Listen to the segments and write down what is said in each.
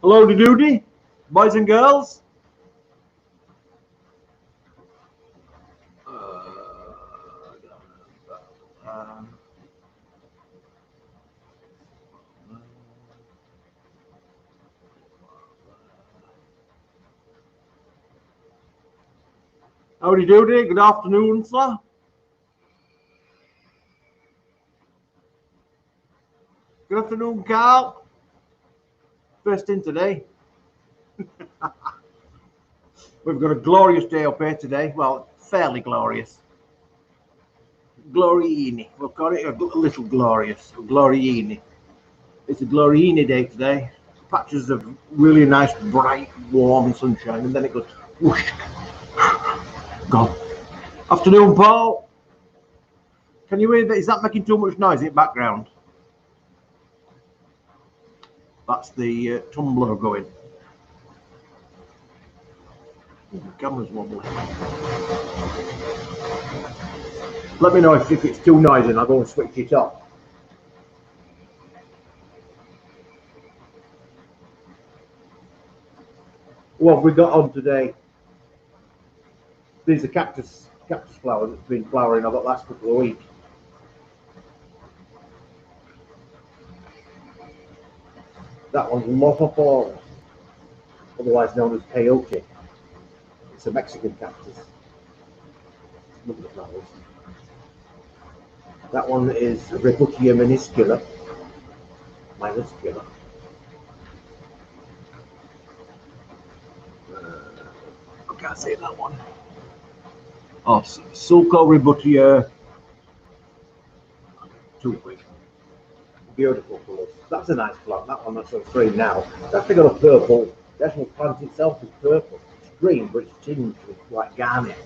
Hello to duty, boys and girls. Howdy doody, good afternoon, sir. Good afternoon, Carl. First in today. We've got a glorious day up here today. Well, fairly glorious. Gloriini. We'll call it a little glorious. Gloriini. It's a gloriini day today. Patches of really nice, bright, warm sunshine, and then it goes whoosh. Gone. Afternoon, Paul. Can you hear that? Is that making too much noise in the background? That's the tumbler going. The camera's wobbling. Let me know if it's too noisy and I'll go and switch it off. What have we got on today? These are cactus flowers that's been flowering over the last couple of weeks. That one's Opal, otherwise known as peyote. It's a Mexican cactus. Look at the flowers. That one is Rebutia minuscula. I can't say that one. Oh, Sulco Rebutia. Too quick. Beautiful colours. That's a nice plant. That one that's on screen now. It's actually got a purple. The actual plant itself is purple. It's green, but it's tinged with like garnet.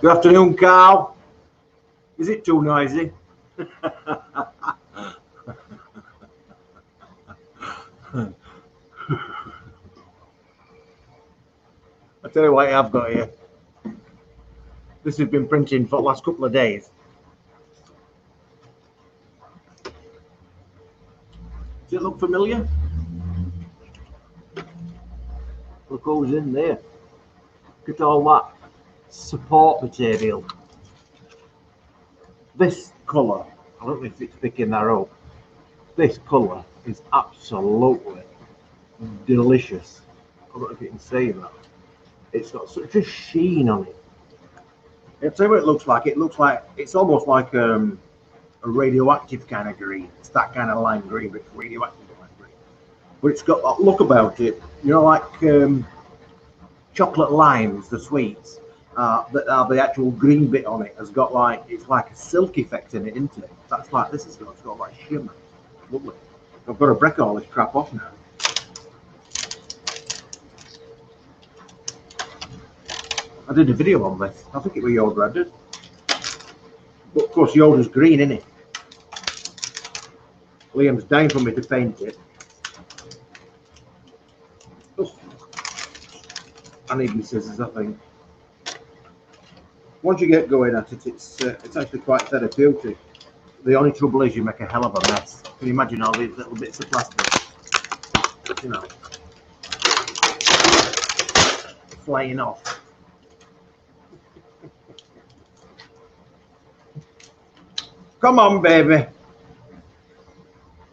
Good afternoon, Carl. Is it too noisy? I tell you what I've got here. This has been printing for the last couple of days. Does it look familiar? Look who's in there. Look at all that support material. This colour, I don't know if it's picking that up. This colour is absolutely delicious. I don't know if you can see that. It's got such a sheen on it. I'll tell you what it looks like. It looks like it's almost like a radioactive kind of green. It's that kind of lime green, but it's radioactive lime green. But it's got that look about it, you know, like chocolate limes, the sweets. That are the actual green bit on it has got like, it's like a silk effect in it, isn't it? That's like this has got, it's got like shimmer. Lovely. I've got to break all this crap off now. I did a video on this. I think it was Yoda I did. But of course Yoda's green, isn't it? Liam's dying for me to paint it. Oh. I need my scissors, I think. Once you get going at it, it's actually quite therapeutic. The only trouble is you make a hell of a mess. Can you imagine all these little bits of plastic, you know, flying off? Come on, baby.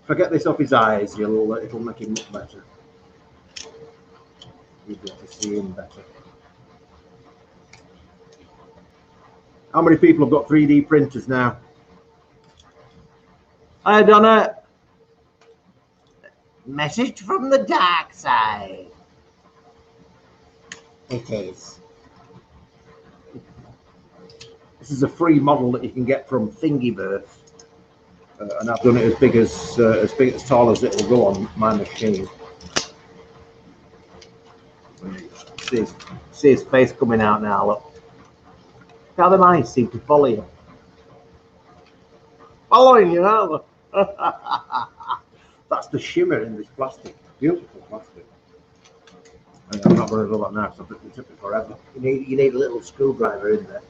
Forget this off his eyes. It'll make him look better. You'll be able to see him better. How many people have got 3D printers now? I done a message from the dark side. It is. This is a free model that you can get from Thingiverse, and I've done it as big as tall as it will go on my machine. See his face coming out now. Look. How the mice seem to follow you. Following you now. That's the shimmer in this plastic. Beautiful plastic. I'm not going to do that now because it took me forever. You need a little screwdriver in there.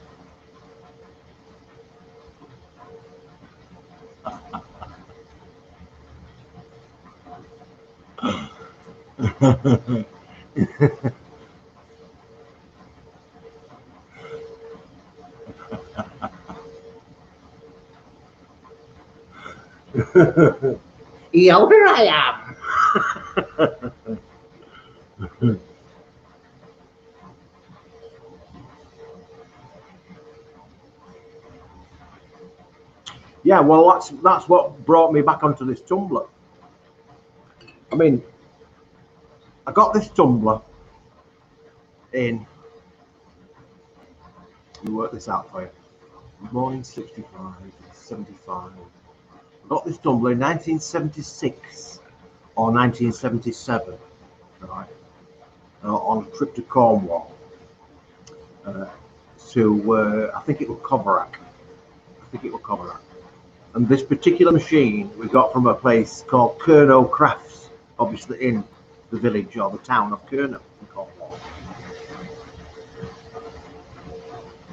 Here I am. Yeah, well, that's what brought me back onto this tumbler. I mean, I got this tumbler in. Let me work this out for you. Born in 65, 75. I got this tumbler in 1976 or 1977, right? On a trip to Cornwall to, I think it was Coverack. And this particular machine we got from a place called Kernow Crafts, obviously in the village or the town of Kernow in Cornwall.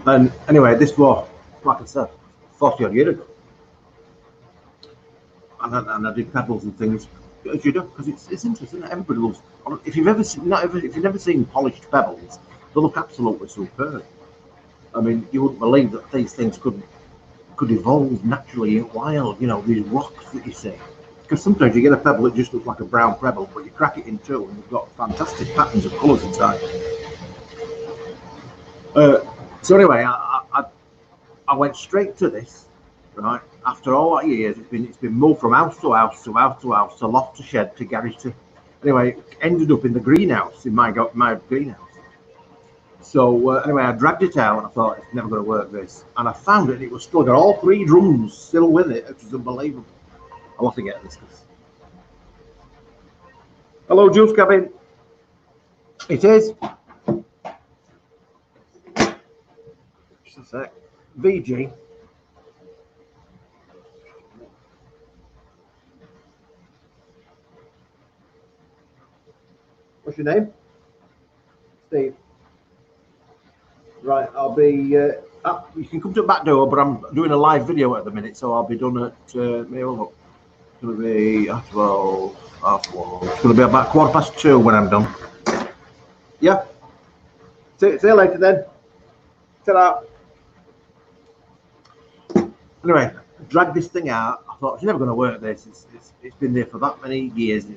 And anyway, this was, like I said, 40 odd years ago. And I did pebbles and things, as you do, because it's interesting. Everybody loves. If you've never seen polished pebbles, they look absolutely superb. I mean, you wouldn't believe that these things could evolve naturally in wild. You know, these rocks that you see. Because sometimes you get a pebble that just looks like a brown pebble, but you crack it in two, and you've got fantastic patterns of colours inside. So anyway, I went straight to this. Right, after all that years, it's been moved from house to house to house to house to loft to shed to garage to. Anyway, it ended up in the greenhouse in my greenhouse. So anyway, I dragged it out and I thought it's never going to work this, and I found it. It was still got all three drums still with it, which is unbelievable. I'll have to get this. Hello, Juice Cabin. It is. Just a sec. VG. What's your name? Steve. Right, I'll be. You can come to the back door, but I'm doing a live video at the minute, so I'll be done at. Maybe look. It's going to be at 12, half 1. It's going to be about 2:15 when I'm done. Yeah. See you later then. Ta-da. Anyway, dragged this thing out. I thought it's never going to work. It's been there for that many years.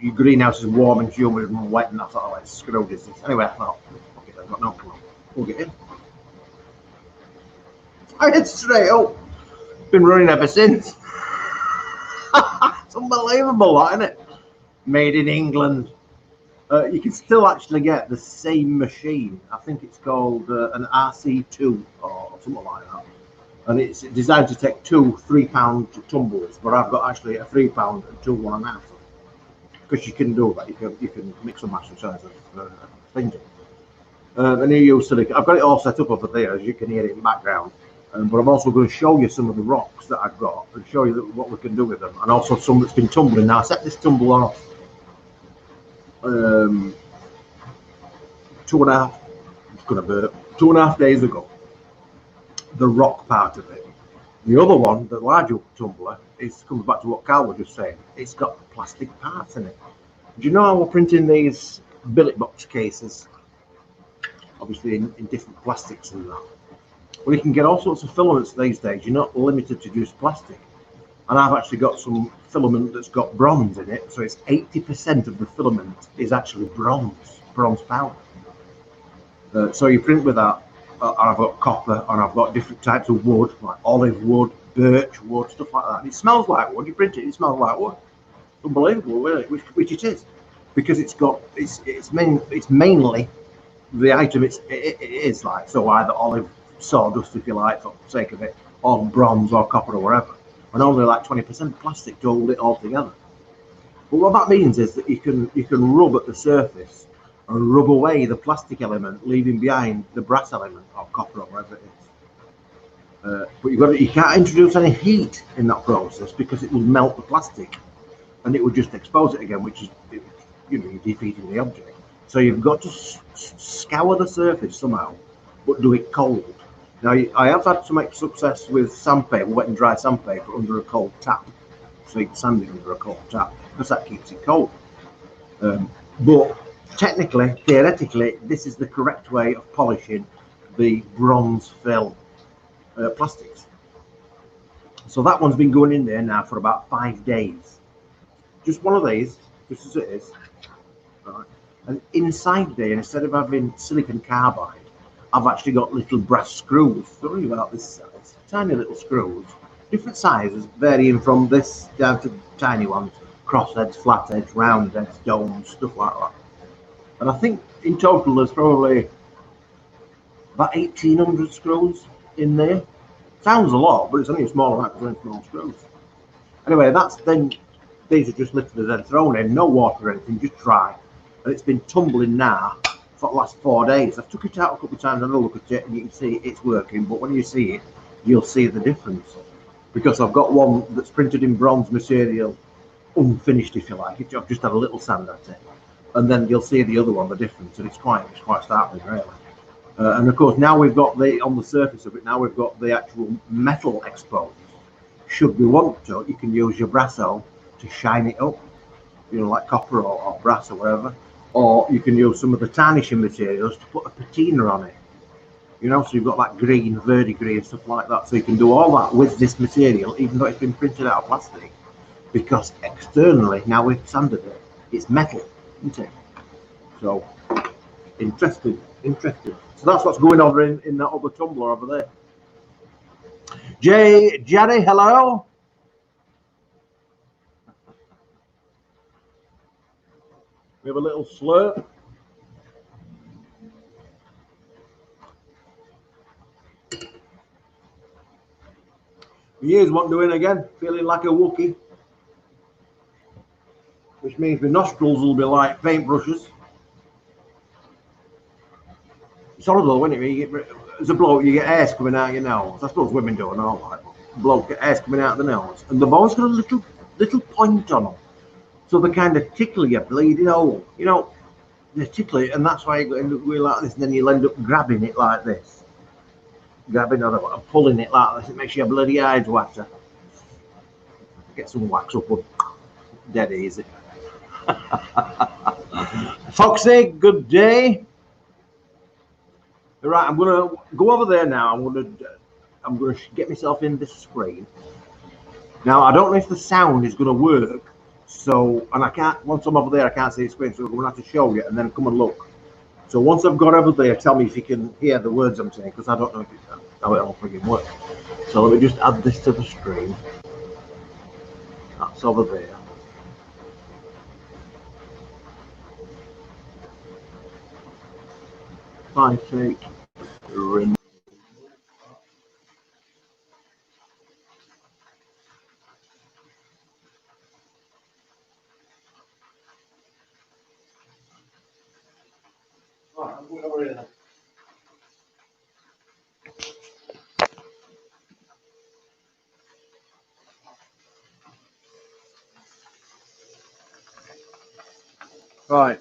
Your greenhouse is warm and humid and wet, and I thought, oh, let's screw this. Anyway, I thought, okay, I've got no clue. We'll get in. I hit straight up. Been running ever since. It's unbelievable, that, isn't it? Made in England. You can still actually get the same machine. I think it's called an RC2 or something like that. And it's designed to take 2 3-pound tumblers, but I've got actually a 3-pound and 2 1.5. Because you can do that, you can mix and match the size of things. And you use silicon. I've got it all set up over there, as you can hear it in the background. But I'm also going to show you some of the rocks that I've got and show you what we can do with them, and also some that's been tumbling. Now I set this tumbler off 2.5. It's going to burn up. 2.5 days ago. The rock part of it. The other one, the larger tumbler, comes back to what Carl was just saying. It's got plastic parts in it. Do you know how we're printing these billet box cases? Obviously in different plastics and that. Well, you can get all sorts of filaments these days. You're not limited to just plastic. And I've actually got some filament that's got bronze in it. So it's 80% of the filament is actually bronze powder. So you print with that. I've got copper, and I've got different types of wood, like olive wood, birch wood, stuff like that. And it smells like wood. You print it, it smells like wood. Unbelievable, really, which it is, because it's mainly the item it is like. So either olive sawdust, if you like, for the sake of it, or bronze or copper or whatever, and only like 20% plastic to hold it all together. But what that means is that you can rub at the surface and rub away the plastic element, leaving behind the brass element or copper or whatever it is. But you can't introduce any heat in that process, because it will melt the plastic and it would just expose it again, which is, you're defeating the object. So you've got to scour the surface somehow, but do it cold. Now I have had some success with sandpaper, wet and dry sandpaper under a cold tap. So you can sand it under a cold tap, because that keeps it cold. But technically, theoretically, this is the correct way of polishing the bronze fill plastics. So that one's been going in there now for about 5 days. Just one of these, just as it is. Right. And inside there, instead of having silicon carbide, I've actually got little brass screws. Sorry about this size. Tiny little screws. Different sizes, varying from this down to tiny ones. Crossheads, flatheads, roundheads, domes, stuff like that. And I think in total there's probably about 1,800 screws in there. Sounds a lot, but it's only a small amount because they're small screws. Anyway, that's then, these are just lifted and then thrown in, no water or anything, just dry. And it's been tumbling now for the last 4 days. I've took it out a couple of times and had a look at it and you can see it's working, but when you see it, you'll see the difference. Because I've got one that's printed in bronze material, unfinished if you like. I've just had a little sand at it. And then you'll see the other one, the difference, and it's quite startling, really. And of course, now we've got on the surface of it, now we've got the actual metal exposed. Should we want to, you can use your brasso to shine it up, you know, like copper or brass or whatever. Or you can use some of the tarnishing materials to put a patina on it. You know, so you've got like green, verdigris and stuff like that. So you can do all that with this material, even though it's been printed out of plastic. Because externally, now we've sanded it, it's metal, isn't it? So, interesting. So that's what's going on in that other tumbler over there. Jerry, hello. We have a little slurp. Here's what doing again, feeling like a Wookie. Which means the nostrils will be like paintbrushes. It's horrible, isn't it? As a bloke, you get hairs coming out your nose. I suppose women do and all that. Bloke get hairs coming out of the nose, and they've always got a little point on them, so they kind of tickle your bleeding hole. You know, they tickle it, and that's why you end up going like this, and then you'll end up grabbing it like this, grabbing other one, and pulling it like this. It makes your bloody eyes water. Get some wax up, dead easy. Foxy, good day. Right, I'm gonna go over there now. I'm gonna get myself in this screen. Now I don't know if the sound is gonna work. So, and I can't. Once I'm over there, I can't see the screen. So I'm gonna have to show you and then come and look. So once I've got over there, tell me if you can hear the words I'm saying, because I don't know how it all freaking works. So let me just add this to the screen. That's over there. If I take ring. Right, I'm going over here then. Right.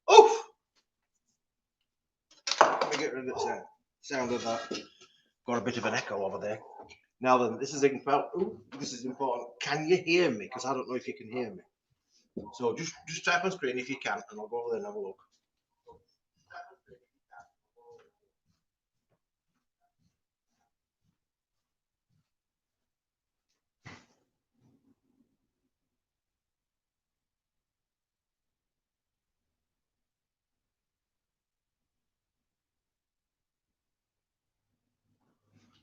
Oh! Let me get rid of the sound of that. Got a bit of an echo over there. Now then, this is important. Can you hear me? Because I don't know if you can hear me. So just type on screen if you can, and I'll go over there and have a look.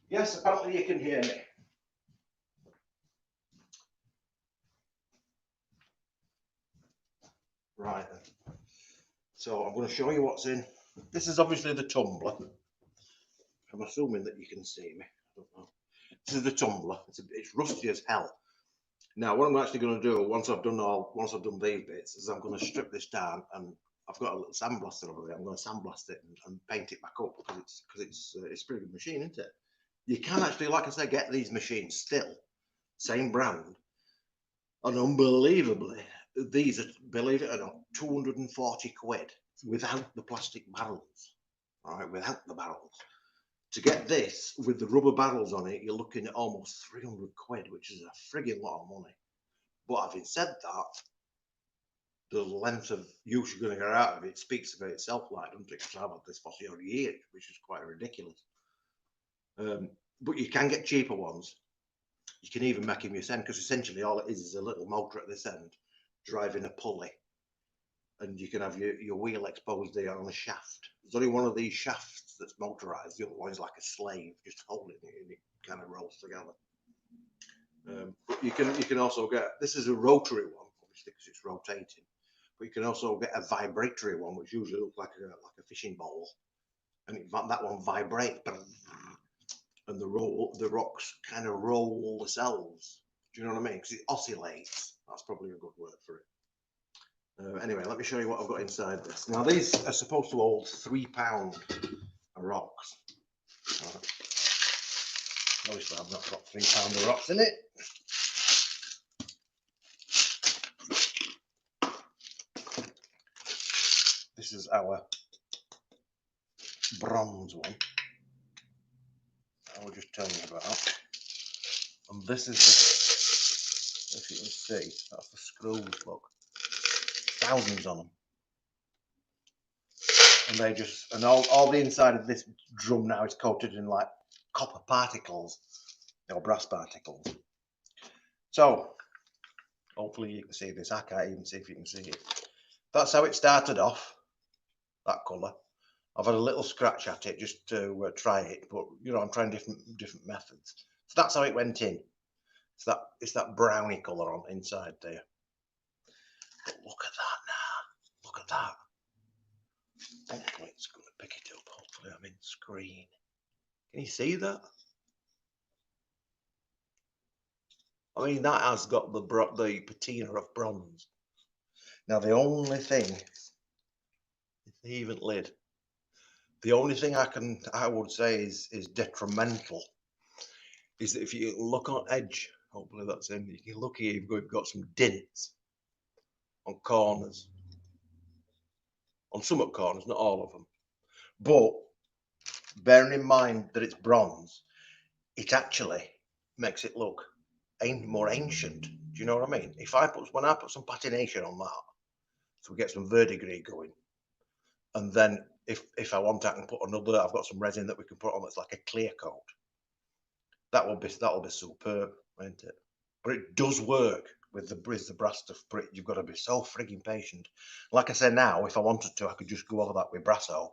Yes, apparently you can hear me. Right then. So I'm going to show you what's in. This is obviously the tumbler. I'm assuming that you can see me. I don't know. This is the tumbler. It's rusty as hell. Now, what I'm actually going to do once I've done these bits is I'm going to strip this down, and I've got a little sandblaster over there. I'm going to sandblast it and paint it back up because it's a pretty good machine, isn't it? You can actually, like I say, get these machines still, same brand, and unbelievably, these are, believe it or not, 240 quid without the plastic barrels. all right, without the barrels. To get this with the rubber barrels on it, you're looking at almost 300 quid, which is a frigging lot of money. But having said that, the length of use you're going to get out of it speaks for itself, like, doesn't it? Because I've had this for years, which is quite ridiculous. But you can get cheaper ones. You can even make them yourself, because essentially all it is a little motor at this end driving a pulley, and you can have your wheel exposed there on a shaft. There's only one of these shafts that's motorized. The other one is like a slave, just holding it, and it kind of rolls together. But you can also get, this is a rotary one, obviously, because it's rotating. But you can also get a vibratory one, which usually looks like a fishing bowl, and that one vibrates, and the rocks kind of roll themselves. Do you know what I mean? Because it oscillates. That's probably a good word for it. Anyway, let me show you what I've got inside this. Now, these are supposed to hold 3 pounds of rocks. Obviously, I've not got 3 pounds of rocks in it. This is our bronze one. I will just tell you about. And this is the, if you can see, that's the screws, look. Thousands on them. And they just, and all the inside of this drum now is coated in like copper particles, or brass particles. So, hopefully you can see this. I can't even see if you can see it. That's how it started off, that colour. I've had a little scratch at it just to try it, but you know, I'm trying different methods. So that's how it went in. It's that browny colour on inside there. But look at that now. Look at that. Hopefully it's going to pick it up. Hopefully I'm in screen. Can you see that? I mean, that has got the patina of bronze. Now the only thing is the even lid. The only thing I would say is detrimental is that if you look on edge, hopefully that's in. You can look here. You've got some dints on corners, on some of the corners, not all of them. But bearing in mind that it's bronze, it actually makes it look more ancient. Do you know what I mean? When I put some patination on that, so we get some verdigris going, and then if I want, I can put another. I've got some resin that we can put on that's like a clear coat. That'll be superb, won't it? But it does work with the brass stuff. But you've got to be so frigging patient. Like I said, now if I wanted to, I could just go over that with Brasso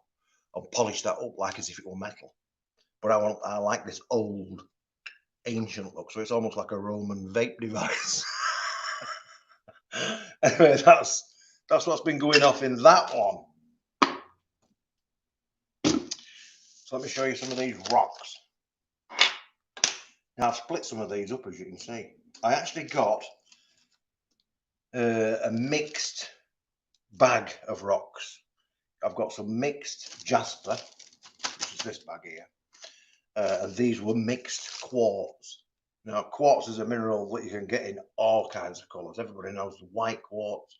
and polish that up like as if it were metal. But I like this old, ancient look, so it's almost like a Roman vape device. Anyway, that's what's been going off in that one. So let me show you some of these rocks. Now I've split some of these up, as you can see. I actually got a mixed bag of rocks. I've got some mixed jasper, which is this bag here, and these were mixed quartz. Now, quartz is a mineral that you can get in all kinds of colours. Everybody knows the white quartz,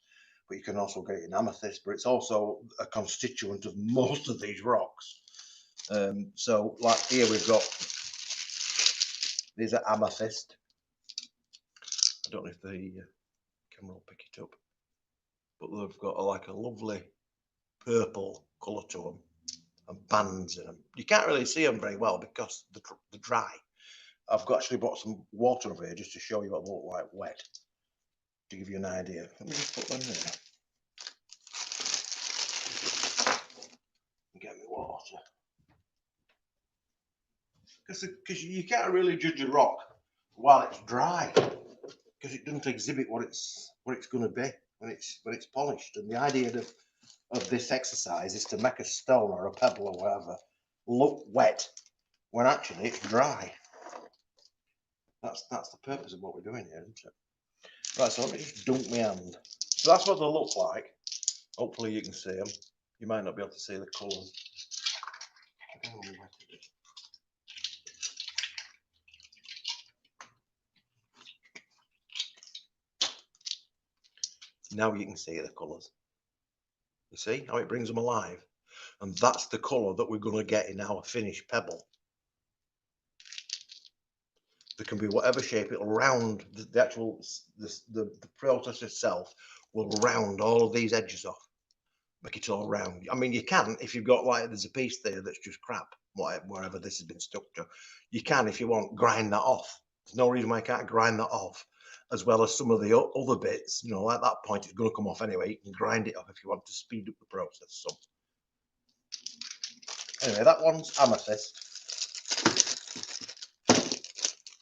but you can also get it in amethyst, but it's also a constituent of most of these rocks. So, like here we've got, these are amethyst. I don't know if the camera will pick it up, but they've got like a lovely purple colour to them and bands in them. You can't really see them very well because they're dry. I've actually brought some water over here just to show you what they look like wet, to give you an idea. Let me just put them there. Get me water. Because you can't really judge a rock while it's dry, because it doesn't exhibit what it's going to be when it's polished. And the idea of this exercise is to make a stone or a pebble or whatever look wet when actually it's dry. That's the purpose of what we're doing here, isn't it? Right, so let me just dunk my hand. So that's what they look like. Hopefully you can see them. You might not be able to see the colours. Now you can see the colours. You see how it brings them alive? And that's the colour that we're going to get in our finished pebble. There can be whatever shape. It'll round the actual the process itself will round all of these edges off, make it all round. I mean, you can, if you've got, like, there's a piece there that's just crap, wherever this has been stuck to, you can, if you want, grind that off. There's no reason why you can't grind that off, as well as some of the other bits. You know, at that point, it's going to come off anyway. You can grind it off if you want to speed up the process some. Anyway, that one's Amethyst.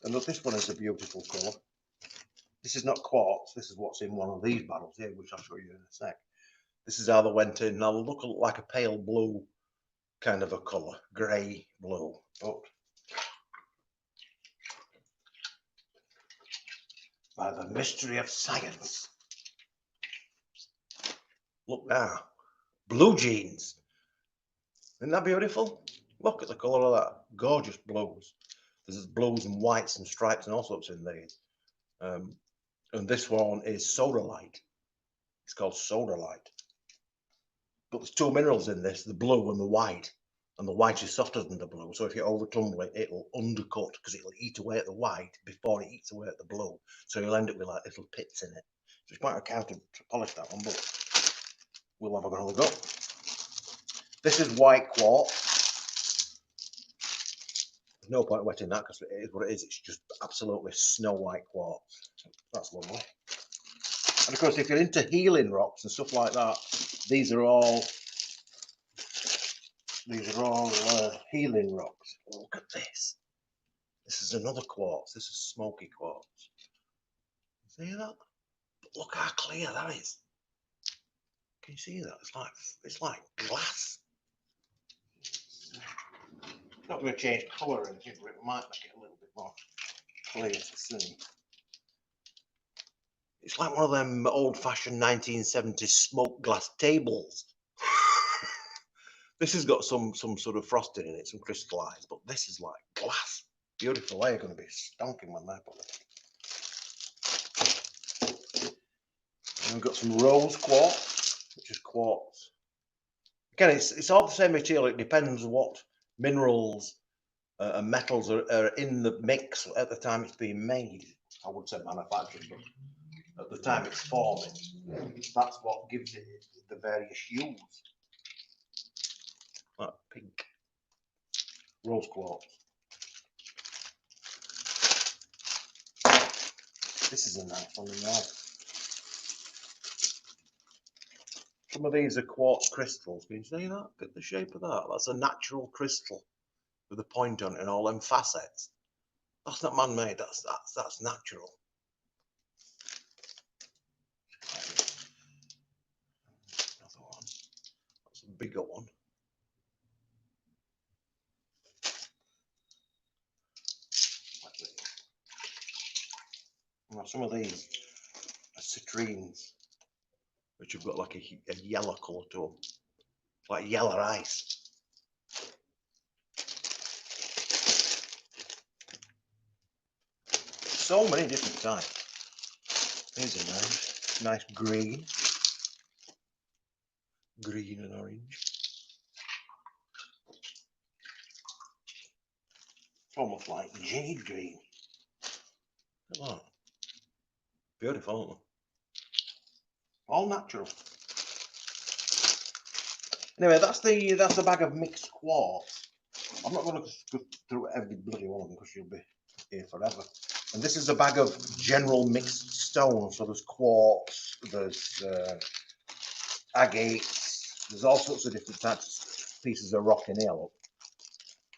And look, this one is a beautiful colour. This is not Quartz. This is what's in one of these barrels here, which I'll show you in a sec. This is how they went in. Now, they look like a pale blue kind of a colour, grey blue. But by the mystery of science, look now, blue jeans. Isn't that beautiful? Look at the colour of that. Gorgeous blues. There's blues and whites and stripes and all sorts in these. And this one is Soda Light. It's called Soda Light. But there's two minerals in this, the blue and the white. And the white is softer than the blue. So if you over tumble it, it'll undercut because it'll eat away at the white before it eats away at the blue. So you'll end up with like little pits in it. So it's quite a counter to polish that one, but we'll have another go. This is white quartz. There's no point wetting that because it is what it is. It's just absolutely snow white quartz. So that's lovely. And of course, if you're into healing rocks and stuff like that, these are all healing rocks. Look at this. This is another quartz. This is smoky quartz. See that? But look how clear that is. Can you see that? It's like glass. It's not going to change colour or anything, but it might make it a little bit more clear to see. It's like one of them old-fashioned 1970s smoked glass tables. This has got some sort of frosting in it, some crystallized, but this is like glass. Beautiful. They're going to be stonking when they're put. And we've got some rose quartz, which is quartz. Again, it's all the same material. It depends what minerals and metals are in the mix at the time it's being made. I wouldn't say manufactured, but at the time it's forming. That's what gives it the various hues. Like pink, rose quartz. This is a nice one in there. Some of these are quartz crystals. Can you see that? Look at the shape of that. That's a natural crystal with a point on it and all them facets. That's not man-made. That's natural. Another one. That's a bigger one. Now, some of these are citrines, which have got like a yellow colour to them, like yellow ice. So many different types. These are nice green, and orange. It's almost like jade green. Look at that. Beautiful, aren't they? All natural. Anyway, that's the bag of mixed quartz. I'm not going to go through every bloody one of them because you'll be here forever. And this is a bag of general mixed stone. So there's quartz, there's agates, there's all sorts of different types of pieces of rock in here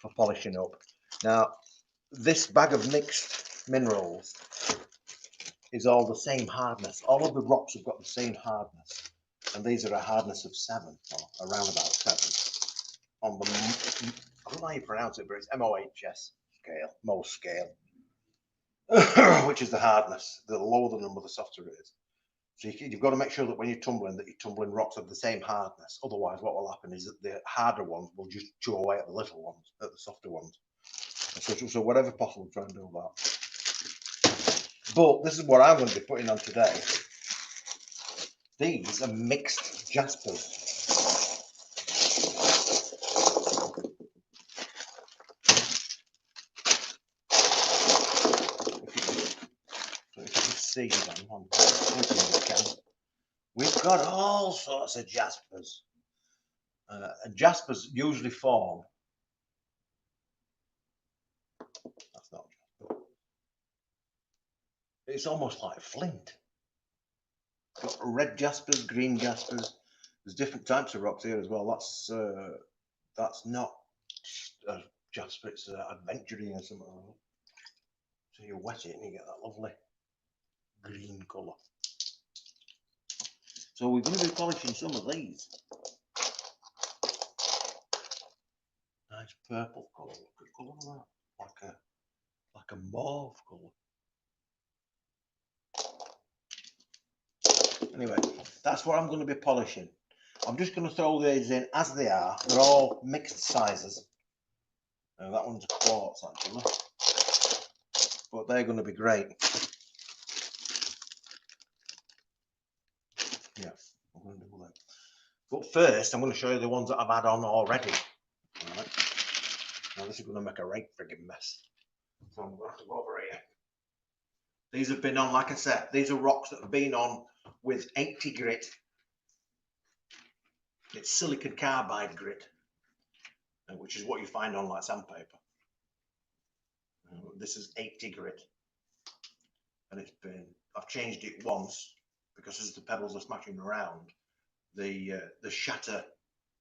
for polishing up. Now, this bag of mixed minerals is all the same hardness. All of the rocks have got the same hardness. And these are a hardness of 7, or around about 7. On the, I don't know how you pronounce it, but it's MOHS scale, Mohs scale. Which is the hardness. The lower the number, the softer it is. So you've got to make sure that when you're tumbling rocks of the same hardness. Otherwise, what will happen is that the harder ones will just chew away at the little ones, at the softer ones. So whatever possible, try and do that. But this is what I'm going to be putting on today. These are mixed jaspers. see then, we've got all sorts of jaspers. And jaspers usually form. That's not jasper. It's almost like flint. Got red jaspers, green jaspers. There's different types of rocks here as well. That's not a jasper, it's adventuring or something like that. So you wet it and you get that lovely green colour. So we're going to be polishing some of these. Nice purple colour. Look at the colour of that. Like a mauve colour. Anyway, that's what I'm going to be polishing. I'm just going to throw these in as they are. They're all mixed sizes. That one's a quartz actually. But they're going to be great. Yeah, I'm going to do that. But first, I'm going to show you the ones that I've had on already. All right. Now this is going to make a right friggin' mess. So I'm going to have to go over here. These have been on, like I said, these are rocks that have been on with 80 grit. It's silicon carbide grit, which is what you find on like sandpaper. This is 80 grit. And I've changed it once because as the pebbles are smashing around, they shatter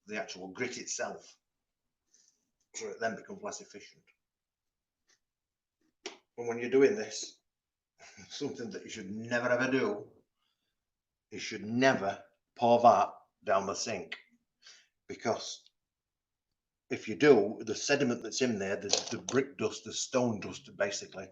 the actual grit itself. So it then becomes less efficient. And when you're doing this, something that you should never ever do, you should never pour that down the sink, because if you do, the sediment that's in there, the brick dust, the stone dust basically,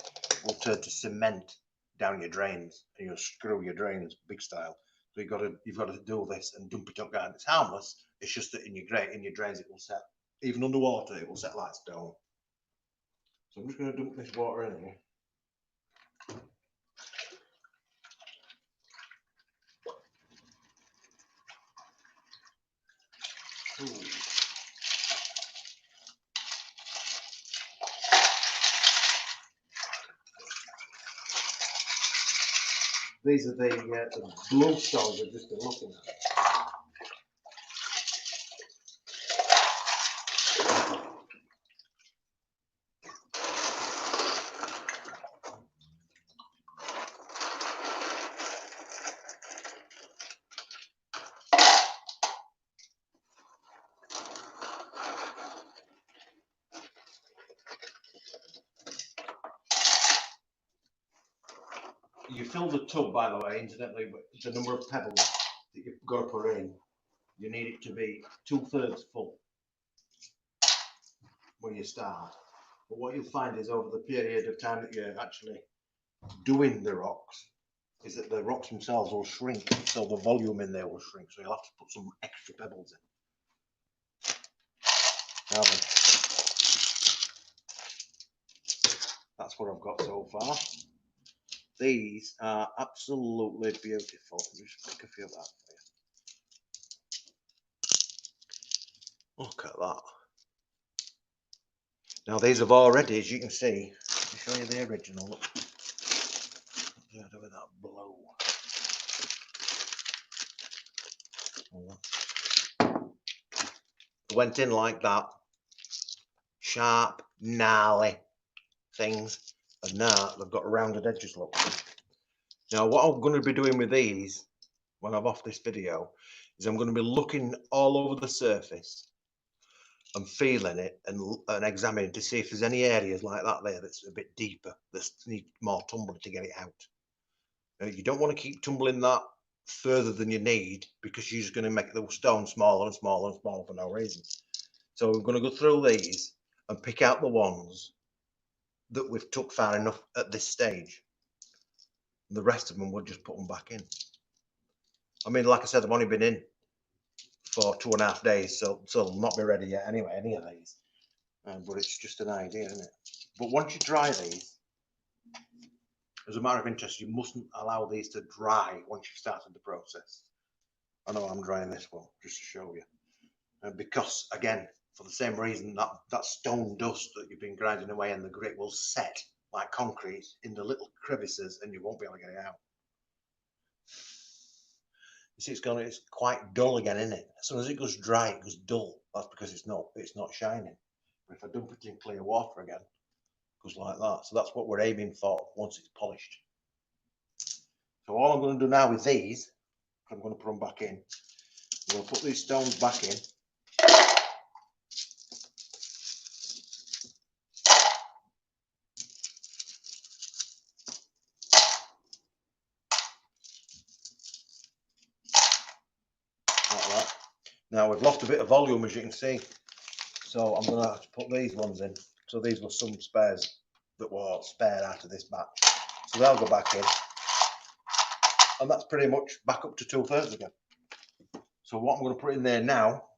will turn to cement down your drains and you'll screw your drains big style. So you've got to do this and dump it up down. It's harmless. It's just that in your drains it will set, even underwater it will set like stone. So I'm just going to dump this water in here. Ooh. These are the bluestones I've just been looking at. You fill the tub, by the way, incidentally, with the number of pebbles that you've got to put in. You need it to be 2/3 full when you start. But what you'll find is over the period of time that you're actually doing the rocks, is that the rocks themselves will shrink, so the volume in there will shrink. So you'll have to put some extra pebbles in. Now then, that's what I've got so far. These are absolutely beautiful. Just pick a few of that for you. Look at that. Now these have already, as you can see, let me show you the original. Look. Yeah, with that blow. It went in like that. Sharp, gnarly things. And now they've got rounded edges, look. Now what I'm going to be doing with these, when I'm off this video, is I'm going to be looking all over the surface and feeling it and examining to see if there's any areas like that there that's a bit deeper, that need more tumbling to get it out. Now, you don't want to keep tumbling that further than you need, because you're just going to make the stone smaller and smaller and smaller for no reason. So we're going to go through these and pick out the ones that we've took far enough at this stage. And the rest of them, we'll just put them back in. I mean, like I said, I've only been in for 2.5 days, so they'll not be ready yet anyway, any of these. But it's just an idea, isn't it? But once you dry these, as a matter of interest, you mustn't allow these to dry once you've started the process. I know I'm drying this one just to show you. Because, again, for the same reason, that stone dust that you've been grinding away and the grit will set like concrete in the little crevices, and you won't be able to get it out. You see, it's quite dull again, isn't it? As soon as it goes dry, it goes dull. That's because it's not shining. But if I dump it in clear water again, it goes like that. So that's what we're aiming for once it's polished. So all I'm going to do now with these, I'm going to put them back in. I'm going to put these stones back in. Like that. Now we've lost a bit of volume, as you can see. So I'm going to have to put these ones in. So these were some spares that were spared out of this batch. So they'll go back in. And that's pretty much back up to 2/3 again. So what I'm going to put in there now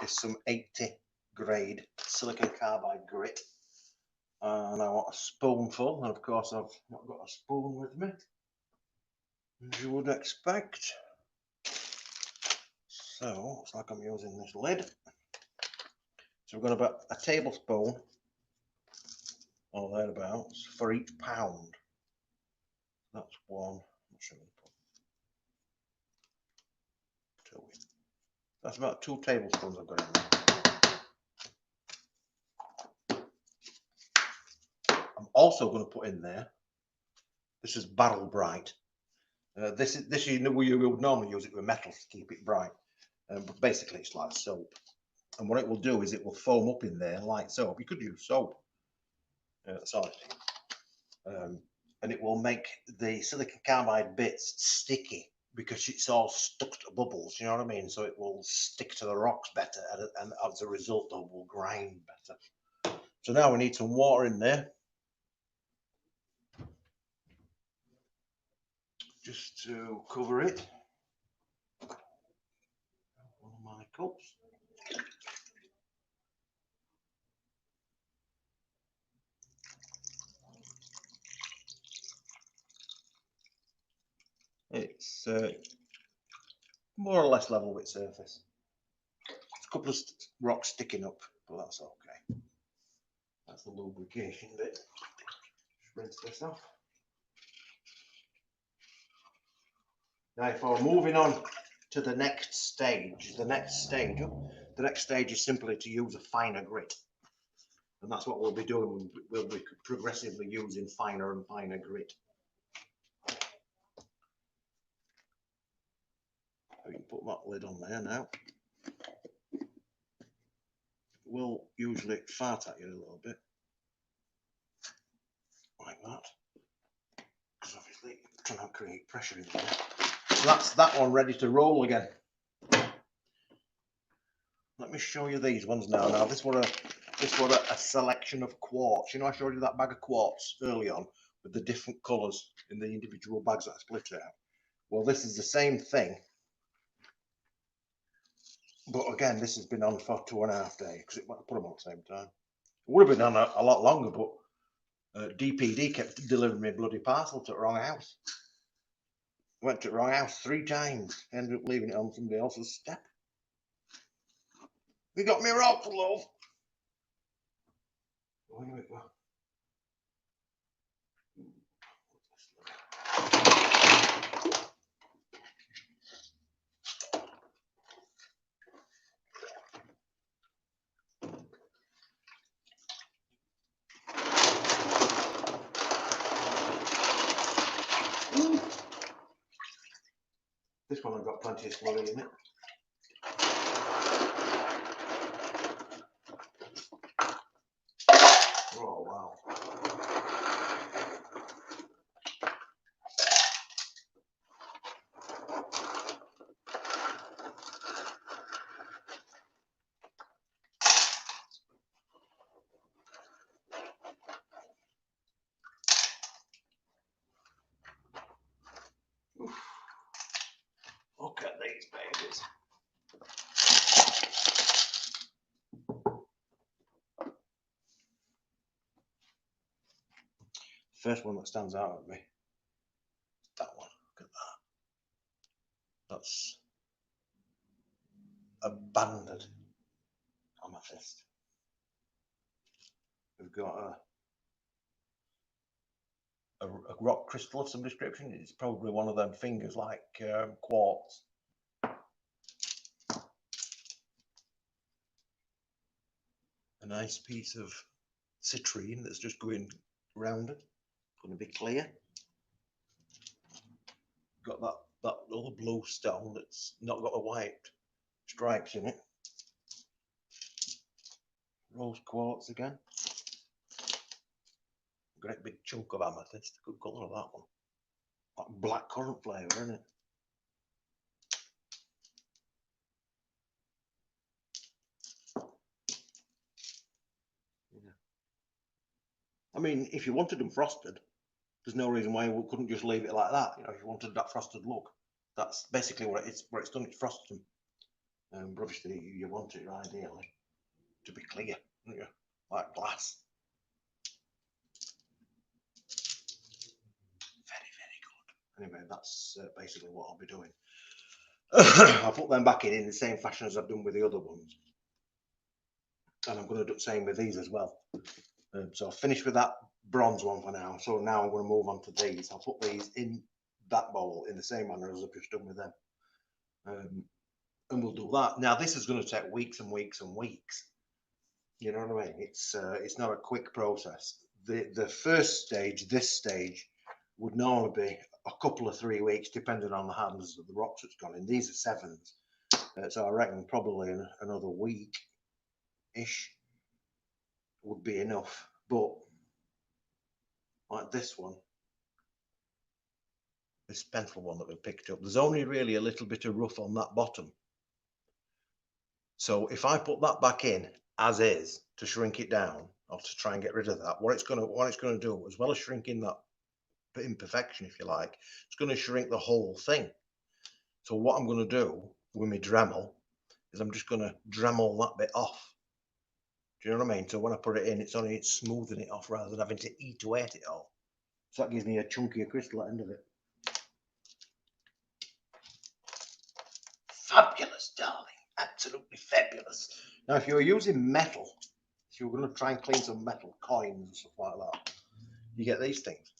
is some 80 grade silicon carbide grit. And I want a spoonful. And of course I've not got a spoon with me, as you would expect. So it's like I'm using this lid. So we've got about a tablespoon or thereabouts for each pound. That's one. I'm sure I'm put 2 in. That's about 2 tablespoons I've got in there. I'm also going to put in there, this is barrel bright. This you would normally use it with metal to keep it bright, but basically it's like soap. And what it will do is it will foam up in there like soap. You could use soap. That's all it is. And it will make the silicon carbide bits sticky because it's all stuck to bubbles, you know what I mean? So it will stick to the rocks better, and as a result, they will grind better. So now we need some water in there, just to cover it. One of my cups. It's more or less level with surface. There's a couple of rocks sticking up, but that's okay. That's the lubrication bit. Just rinse this off. Now, if we're moving on to the next stage, the next stage is simply to use a finer grit. And that's what we'll be doing. We'll be progressively using finer and finer grit. We can put that lid on there now. We'll usually fart at you a little bit, like that, because obviously you're trying to create pressure in there. So that's that one ready to roll again. Let me show you these ones now. Now this was a selection of quartz. You know, I showed you that bag of quartz early on with the different colours in the individual bags that I split it out. Well, this is the same thing, but again, this has been on for 2.5 days because I put them on at the same time. It would have been on a lot longer, but DPD kept delivering me a bloody parcel to the wrong house. Went to the wrong house 3 times. Ended up leaving it on somebody else's step. You got me rope, love. Where do we go? This one I've got plenty of slurry in it. Oh wow. Oof. Look at these babies. First one that stands out at me, that one. Look at that. That's a banded amethyst. We've got a rock crystal of some description. It's probably one of them fingers like quartz. A nice piece of citrine that's just going rounded. Going to be clear. Got that little blue stone that's not got the white stripes in it. Rose quartz again. Great big chunk of amethyst. Good colour of that one. That black currant flavour, isn't it? Yeah. I mean, if you wanted them frosted, there's no reason why you couldn't just leave it like that. You know, if you wanted that frosted look, that's basically what it's done. It's frosted them. But obviously, you want it ideally to be clear, don't you? Like glass. Very good. Anyway, that's basically what I'll be doing. I'll put them back in the same fashion as I've done with the other ones, and I'm going to do the same with these as well. So I've finished with that bronze one for now. So now I'm going to move on to these. I'll put these in that bowl in the same manner as I've just done with them, and we'll do that. Now this is going to take weeks and weeks and weeks. You know what I mean? It's not a quick process. The first stage, this stage, would normally be a couple of 3 weeks, depending on the hardness of the rocks that's gone in. These are 7s, so I reckon probably another week-ish would be enough. But like this one, this pencil one that we picked up, there's only really a little bit of rough on that bottom. So if I put that back in as is to shrink it down, or to try and get rid of that, what it's going to do, as well as shrinking that imperfection, if you like, it's going to shrink the whole thing. So what I'm going to do with my Dremel is I'm just going to Dremel that bit off. Do you know what I mean? So when I put it in, it's smoothing it off rather than having to eat away at it all. So that gives me a chunkier crystal at the end of it. Fabulous, darling. Absolutely fabulous. Now, if you're using metal, if you're going to try and clean some metal coins and stuff like that, you get these things.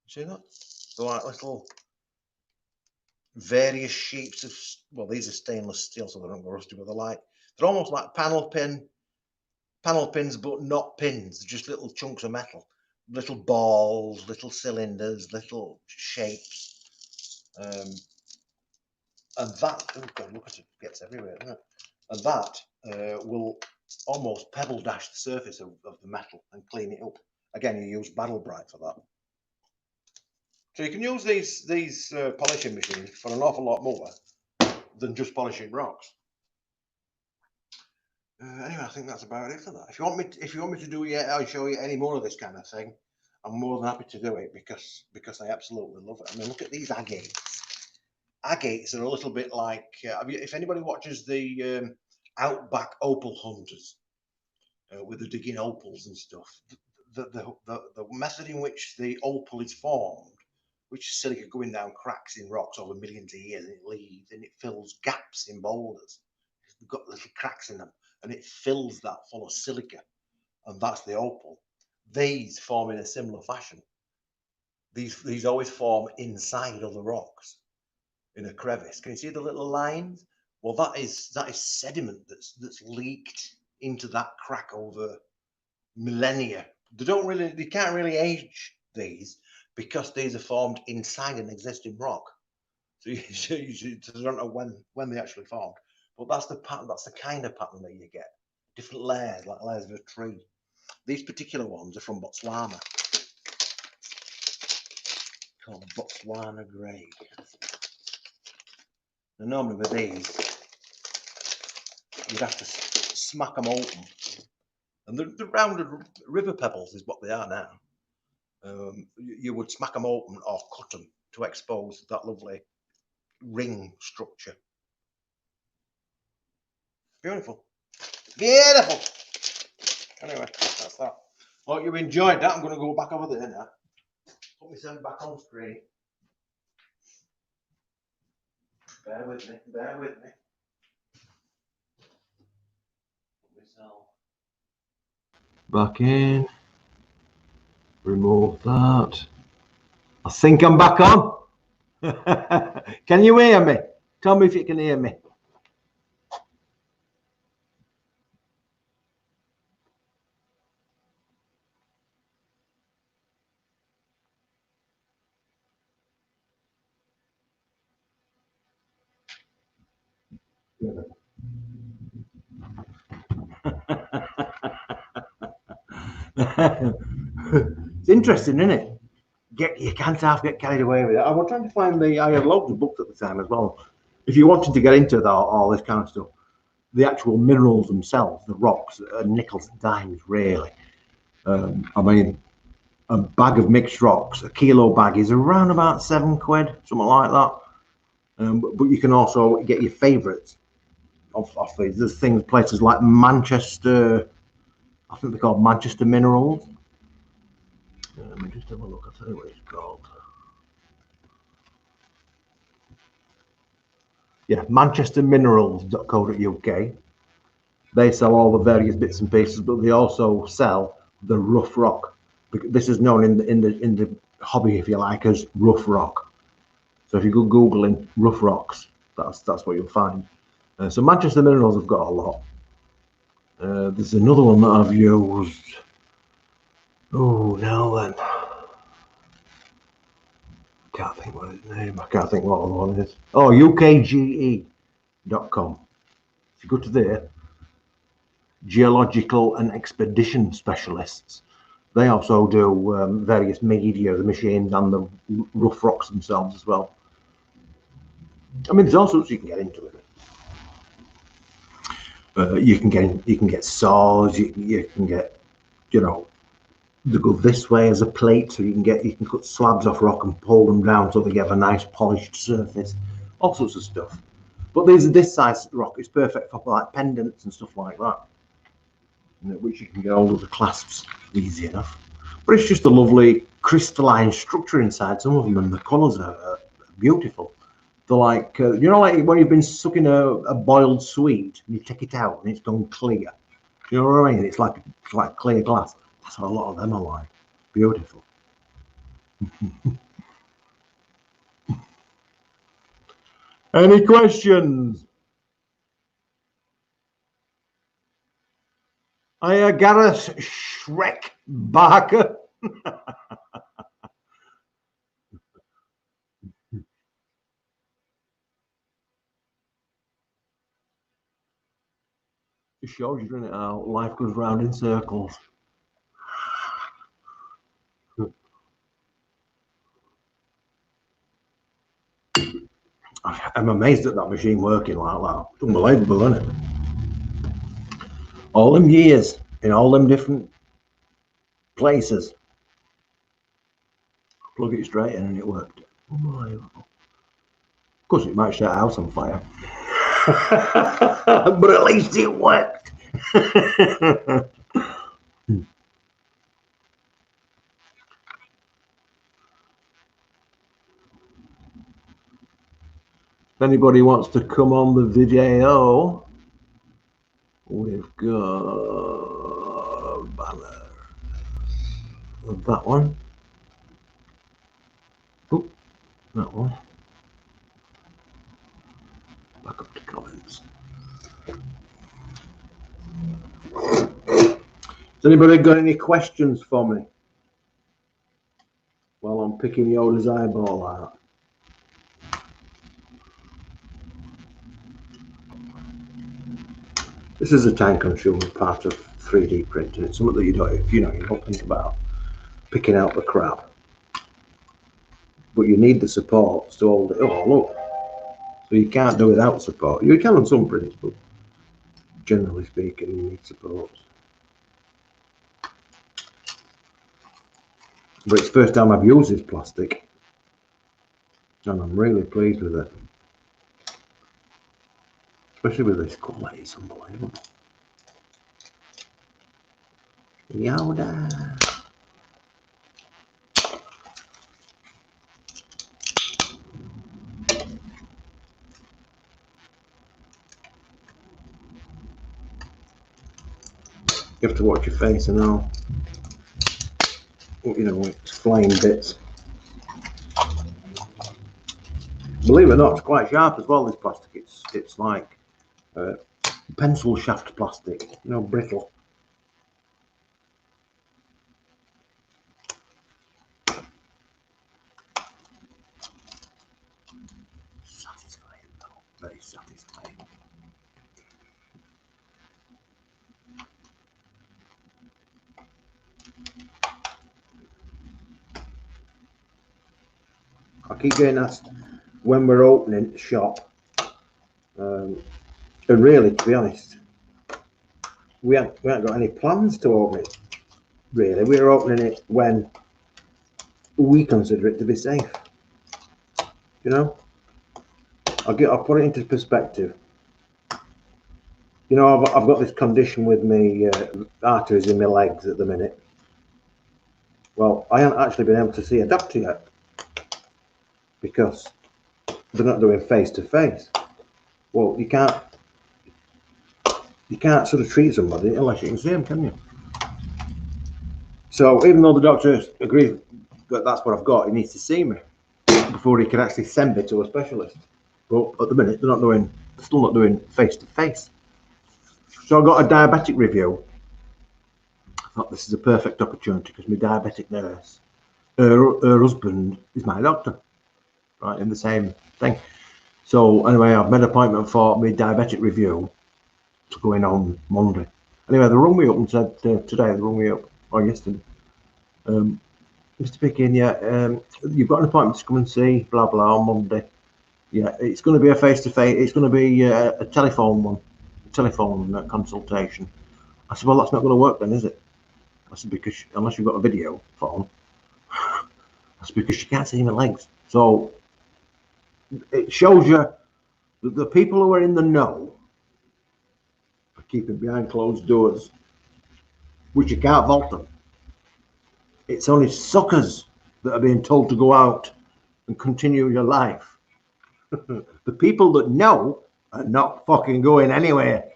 See that? They're like little various shapes of, well, these are stainless steel, so they don't go rusty, but they're almost like panel pins, but not pins. They're just little chunks of metal, little balls, little cylinders, little shapes. And that, oh God, look at it, it gets everywhere, doesn't it? And that will almost pebble dash the surface of the metal and clean it up. Again, you use Battle Bright for that. So you can use these polishing machines for an awful lot more than just polishing rocks. Anyway, I think that's about it for that. If you want me to do I'll show you any more of this kind of thing, I'm more than happy to do it because I absolutely love it. I mean, look at these agates. Agates are a little bit like if anybody watches the Outback Opal hunters with the digging opals and stuff, the method in which the opal is formed, which is silica going down cracks in rocks over millions of years, and it fills gaps in boulders. They've got little cracks in them, and it fills that full of silica, and that's the opal. These form in a similar fashion. These always form inside other rocks in a crevice. Can you see the little lines? Well, that is sediment that's leaked into that crack over millennia. They can't really age these because these are formed inside an existing rock. So you don't know when they actually formed. But that's the pattern. That's the kind of pattern that you get. Different layers, like layers of a tree. These particular ones are from Botswana, called Botswana grey. And normally with these, you'd have to smack them open, and the rounded river pebbles is what they are now. You would smack them open or cut them to expose that lovely ring structure. Beautiful. Beautiful. Anyway, that's that. Well, you enjoyed that. I'm going to go back over there now. Put myself back on screen. Bear with me. Bear with me. Put myself Back in. Remove that. I think I'm back on. Can you hear me? Tell me if you can hear me. It's interesting, isn't it? You can't half get carried away with it. I was trying to find I had loads of books at the time as well. If you wanted to get into all this kind of stuff, the actual minerals themselves, the rocks, nickels and dimes, really. I mean, a bag of mixed rocks, a kilo bag is around about £7, something like that. But you can also get your favourites off these. There's things, places like Manchester, I think they're called Manchester Minerals. Let me just have a look, I'll tell you what it's called. Yeah, manchesterminerals.co.uk. They sell all the various bits and pieces, but they also sell the rough rock. This is known in the hobby, if you like, as rough rock. So if you go googling rough rocks, that's what you'll find. So Manchester Minerals have got a lot. There's another one that I've used. Oh, now then. Can't think what his name. I can't think what the one is. Oh, ukge.com. If you go to there, geological and expedition specialists. They also do various media, the machines, and the rough rocks themselves as well. I mean, there's all sorts you can get into it. You can get saws. You can get, they go this way as a plate, so you can cut slabs off rock and pull them down so they have a nice polished surface. All sorts of stuff. But this size rock is perfect for like pendants and stuff like that, which you can get hold of the clasps easy enough. But it's just a lovely crystalline structure inside some of them, and the colours are beautiful. They're like, like when you've been sucking a boiled sweet and you take it out and it's gone clear. You know what I mean? It's like clear glass. That's what a lot of them are like. Beautiful. Any questions? Hiya, Gareth Shrek Barker. It shows you, doesn't it, how life goes round in circles. I'm amazed at that machine working like that. It's unbelievable, isn't it? All them years in all them different places. Plug it straight in and it worked. Unbelievable. Of course, it might set a house on fire. But at least it worked. If anybody wants to come on the video, we've got a banner of that one. Oop, that one. Back up to comments. Has anybody got any questions for me while I'm picking Yoda's eyeball out? This is a time-consuming part of 3D printing. It's something that you don't think about picking out the crap, but you need the supports to hold it. Oh, look! So you can't do without support. You can on some prints, but generally speaking, you need supports. But it's the first time I've used this plastic, and I'm really pleased with it. Especially with this colour, it's unbelievable. Yoda. You have to watch your face and all. you know, it's flying bits. Believe it or not, it's quite sharp as well, this plastic. It's like pencil shaft plastic, you know, brittle. Satisfying though, very satisfying. I keep getting asked when we're opening the shop, and really, to be honest, we haven't got any plans to open it. Really, we're opening it when we consider it to be safe. You know, I'll put it into perspective. You know, I've got this condition with me arteries in my legs at the minute. Well, I haven't actually been able to see a doctor yet because they're not doing face to face. Well, you can't sort of treat somebody unless you can see them, can you? So even though the doctor agrees that that's what I've got, he needs to see me before he can actually send me to a specialist. But at the minute, they're still not doing face to face. So I got a diabetic review. I thought this is a perfect opportunity because my diabetic nurse, her husband is my doctor, right, in the same thing. So anyway, I've made an appointment for my diabetic review to go in on Monday. Anyway, they rung me up and said today, they rung me up, or yesterday, Mr. Pickin, you've got an appointment to come and see, blah, blah, on Monday. Yeah, it's going to be a face-to-face, it's going to be a telephone one, a telephone consultation. I said, well, that's not going to work then, is it? I said, because unless you've got a video phone, that's because you can't see my legs. So it shows you that the people who are in the know are keeping behind closed doors, which you can't fault them. It's only suckers that are being told to go out and continue your life. The people that know are not fucking going anywhere.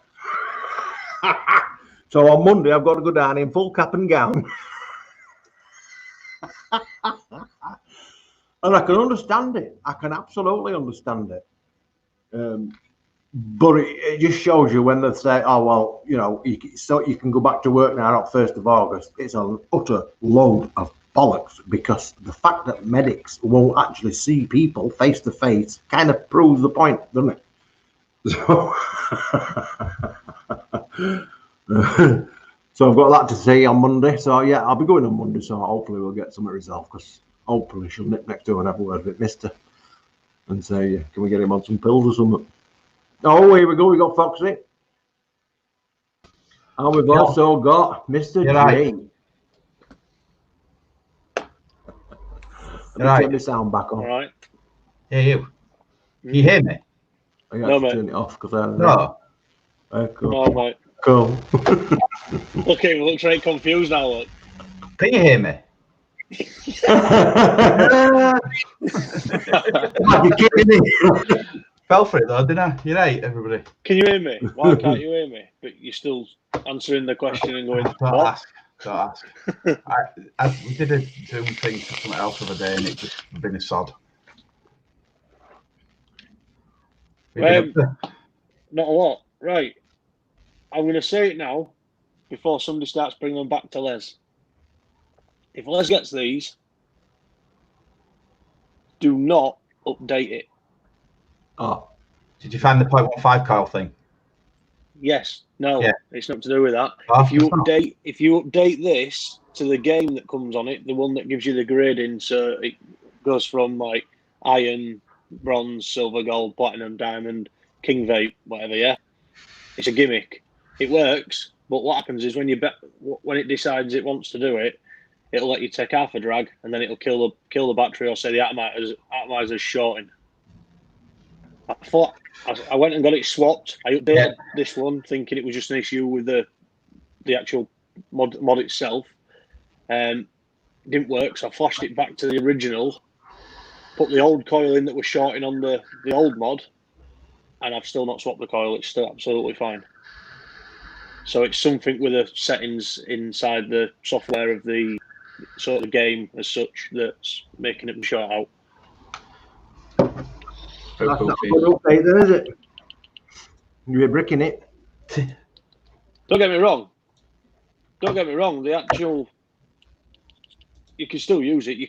So on Monday, I've got to go down in full cap and gown. And I can understand it. I can absolutely understand it. But it just shows you when they say, oh, well, you know, so you can go back to work now on 1st of August. It's an utter load of bollocks because the fact that medics won't actually see people face to face kind of proves the point, doesn't it? So, so I've got that to see on Monday. So yeah, I'll be going on Monday. So hopefully we'll get something resolved because hopefully she'll nip next door and have a word with Mister and say, can we get him on some pills or something? Oh, here we go. We got Foxy. And we've also got Mr. J. Right. Let me turn the sound back on. All right. Yeah, you. Can you hear me? I got No, to mate. turn it off because I No. Cool. No, mate. Cool. Okay, we look right confused now. Look. Can you hear me? You're kidding me. Fell for it though, didn't I? You're right, everybody. Can you hear me? Why can't you hear me? But you're still answering the question and going, Don't what? ask. Don't ask. We did a Zoom thing for something else the other day and it just been a sod. Not a lot. Right. I'm going to say it now before somebody starts bringing them back to Les. If Les gets these, do not update it. Oh. Did you find the 0.15 coil thing? Yes. No. Yeah. It's not to do with that. Oh, if you update this to the game that comes on it, the one that gives you the grading, so it goes from like iron, bronze, silver, gold, platinum, diamond, king vape, whatever. Yeah, it's a gimmick. It works, but what happens is when it decides it wants to do it, it'll let you take half a drag, and then it'll kill the battery or say the atomizer's shorting. I went and got it swapped. I updated this one thinking it was just an issue with the actual mod itself. It didn't work, so I flashed it back to the original, put the old coil in that was shorting on the old mod, and I've still not swapped the coil. It's still absolutely fine. So it's something with the settings inside the software of the sort of the game as such that's making it short out. That's not a good update, then, is it? You're bricking it. Don't get me wrong. The actual, you can still use it. You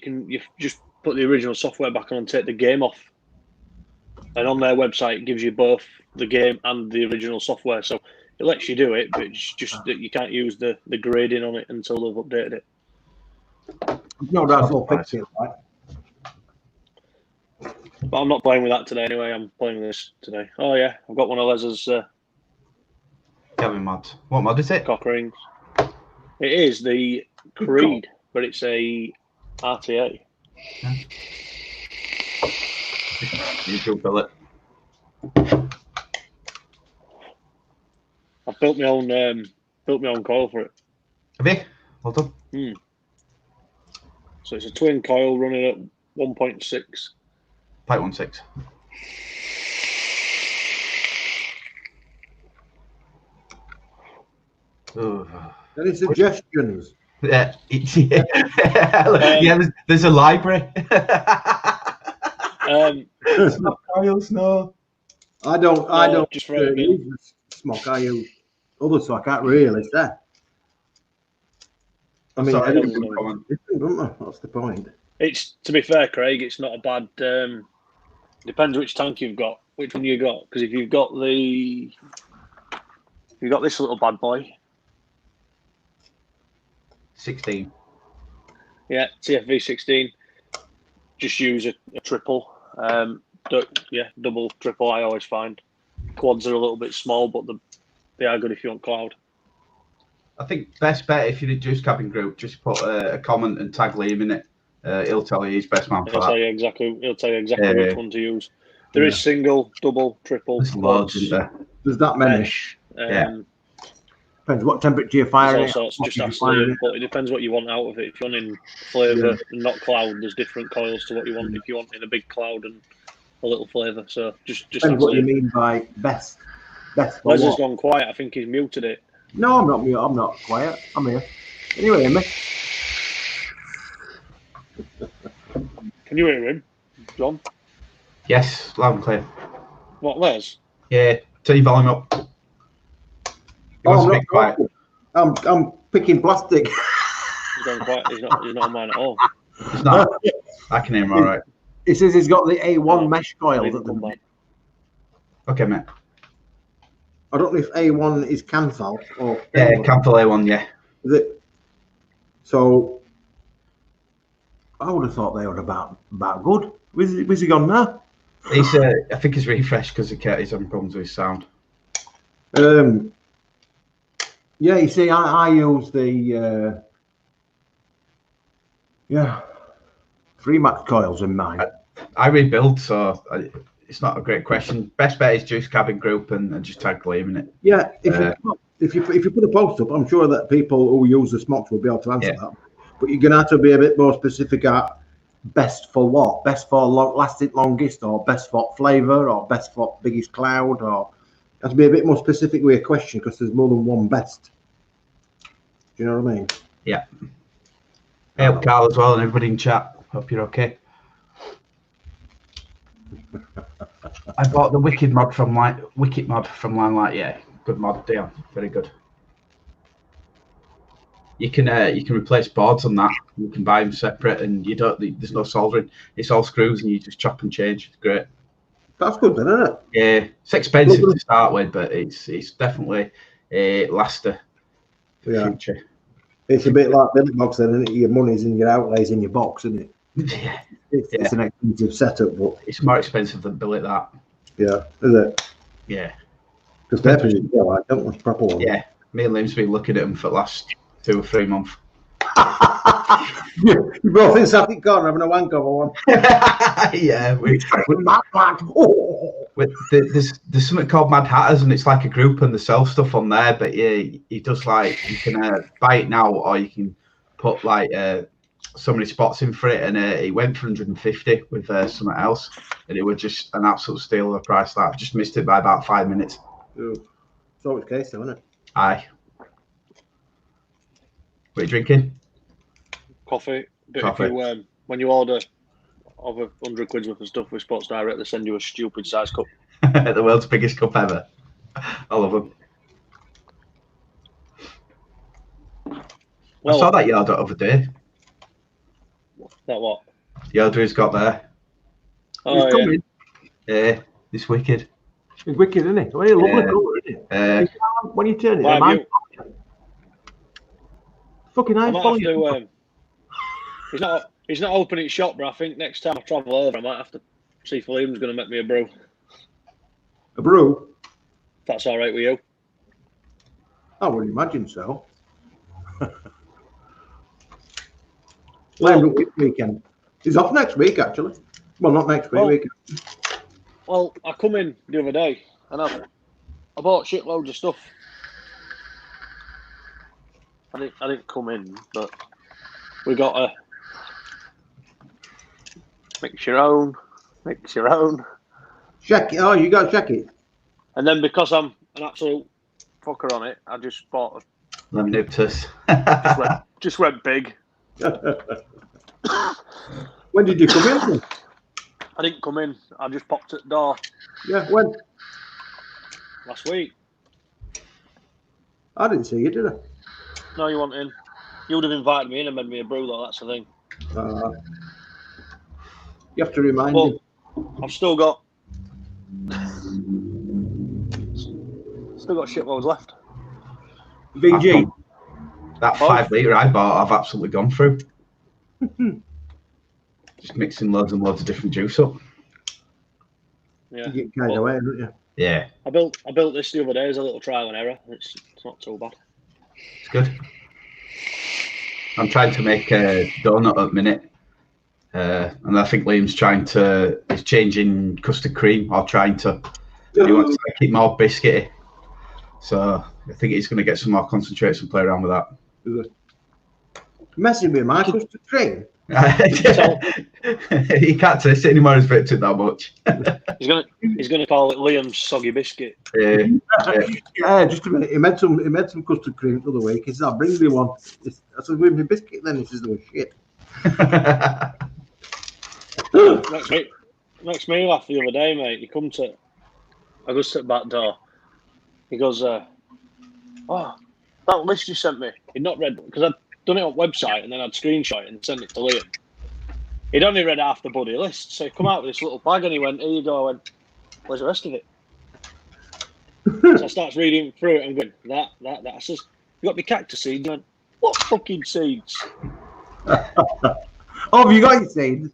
just put the original software back on and take the game off. And on their website, it gives you both the game and the original software. So it lets you do it, but it's just that you can't use the grading on it until they've updated it. No, that's all fixed, right? But I'm not playing with that today anyway. I'm playing with this today. Oh yeah, I've got one of Les's Gavin mod. What mod is it? cock rings. It is the Creed, but it's a RTA. Yeah. Usual billet. I've built my own coil for it. Have you? Well done. So it's a twin coil running at 1.6. 516. Any suggestions? Yeah, there's a library. Smock coils, no. I don't just use smock. I use others, so I can't really say. I mean, Sorry, that's the point. It's, to be fair, Craig, it's not a bad. Depends which tank you've got, which one you got. Because if you've got this little bad boy. 16. Yeah, TFV 16. Just use a triple. Double, triple. I always find quads are a little bit small, but they are good if you want cloud. I think best bet if you're in Juice Cabin group, just put a comment and tag Liam in it. He'll tell you he's best man for He'll that. tell you exactly which one to use. There is single, double, triple. There's loads, isn't there? There's that many. Mesh. Depends what temperature you're firing. There's all sorts. Just ask Liam, but it depends what you want out of it. If you're wanting flavour and not cloud, there's different coils to what you want. If you want in a big cloud and a little flavour, so just depends what you mean by best. Best. Les has gone quiet. I think he's muted it. No, I'm not mute. I'm not quiet. I'm here. Anyway, Emma. Can you hear him, John? Yes, loud and clear. What, Les? Yeah, turn your volume up. He wants to be quiet. I'm picking plastic. He's gone quiet. He's not on mine at all. It's not. I can hear him all right. He says he's got the A1 mesh coil. Okay, mate. I don't know if A1 is Canfal or Canfal A1, yeah. Is it? So I would have thought they were about good. Where's he gone now? He's I think he's refreshed because he's having problems with his sound. Yeah, you see, I use the 3 max coils in mine. I rebuild, so it's not a great question. Best bet is Juice Cabin group and just tag Liam in it. Yeah, if you put a post up, I'm sure that people who use the smocks will be able to answer that. But you're gonna have to be a bit more specific at best for what, best for lasted longest, or best for flavour, or best for biggest cloud, or you have to be a bit more specific with your question because there's more than one best. Do you know what I mean? Yeah. Hey up, Carl, as well, and everybody in chat. Hope you're okay. I bought the Wicked mod from Limelight. Yeah, good mod deal. Very good. You can replace boards on that. You can buy them separate, and there's no soldering. It's all screws, and you just chop and change. It's great. That's good, then, isn't it? Yeah, it's expensive to start with, but it's definitely a laster for the future. It's a bit like Billy Box, then, isn't it? Your money's in your outlays in your box, isn't it? Yeah. It's an expensive setup, but it's more expensive than Billy that. Yeah, is it? Yeah. Because they're pretty good, like, don't want proper ones. Yeah, me and Liam's been looking at them for the last 2 or 3 months. You both in Saturday corner having a wank over one. Yeah, with there's something called Mad Hatters, and it's like a group, and they sell stuff on there. But yeah, he does like you can buy it now, or you can put like so many spots in for it, and it went for 150 with something else, and it was just an absolute steal of a price. That just missed it by about 5 minutes. Ooh. It's always the case, though, isn't it? Aye. What are you drinking? coffee. But Coffee. if you when you order over 100 quid's worth of stuff with Sports Direct, they send you a stupid size cup. The world's biggest cup ever. I love them. Well, I saw that yard the other day. That what? Yoda's got there. Oh, He's yeah. coming. Yeah, it's wicked. He's wicked, isn't he? Well, he's a lovely Yeah. colour, isn't he? When you turn it, Why am have I you- fucking I I might follow have you. to. He's not opening shop, but I think next time I travel over, I might have to see if Liam's going to make me a brew. A brew? If that's all right with you. I would imagine so. Well- Liam, weekend. He's off next week, actually. Well, not next week. Well- weekend. Well, I come in the other day and I bought shitloads of stuff. I didn't come in, but we got a mix your own. Check it. Oh, you got to check it. And then because I'm an absolute fucker on it, I just bought Amethyst. just went big. When did you come in? I didn't come in. I just popped at the door Yeah, when? last week. I didn't see you, did I? No, you weren't in. You would have invited me in and made me a brew, though. That's the thing. You have to remind Well, me. I've still got shitloads left. VG. That 5 litre I bought, I've absolutely gone through. Just mixing loads and loads of different juice up. Yeah. You get carried away, don't you? Yeah, I built this the other day as a little trial and error. It's not too bad. it's good. I'm trying to make a donut at the minute. And I think Liam's he's changing custard cream or trying to. He wants to make it more biscuity. So I think he's going to get some more concentrates and play around with that. Messing with my custard cream. He can't taste it anymore. He's bit too that much. He's gonna call it Liam's soggy biscuit. Yeah, just a minute. He made some custard cream the other week. He said, "I'll bring me one." I said, "Give me a biscuit." Then he says, "There was shit." Makes me laugh the other day, mate. I go to the back door. He goes, "Oh, that list you sent me." He'd not read because I'd done it on website and then I'd screenshot it and sent it to Liam. He'd only read half the bloody list, so he come out with this little bag and he went, "Here you go." I went, "Where's the rest of it?" So I starts reading through it and going, that. I says, "You got me cactus seeds?" He went, "What fucking seeds?" Oh, have you got your seeds?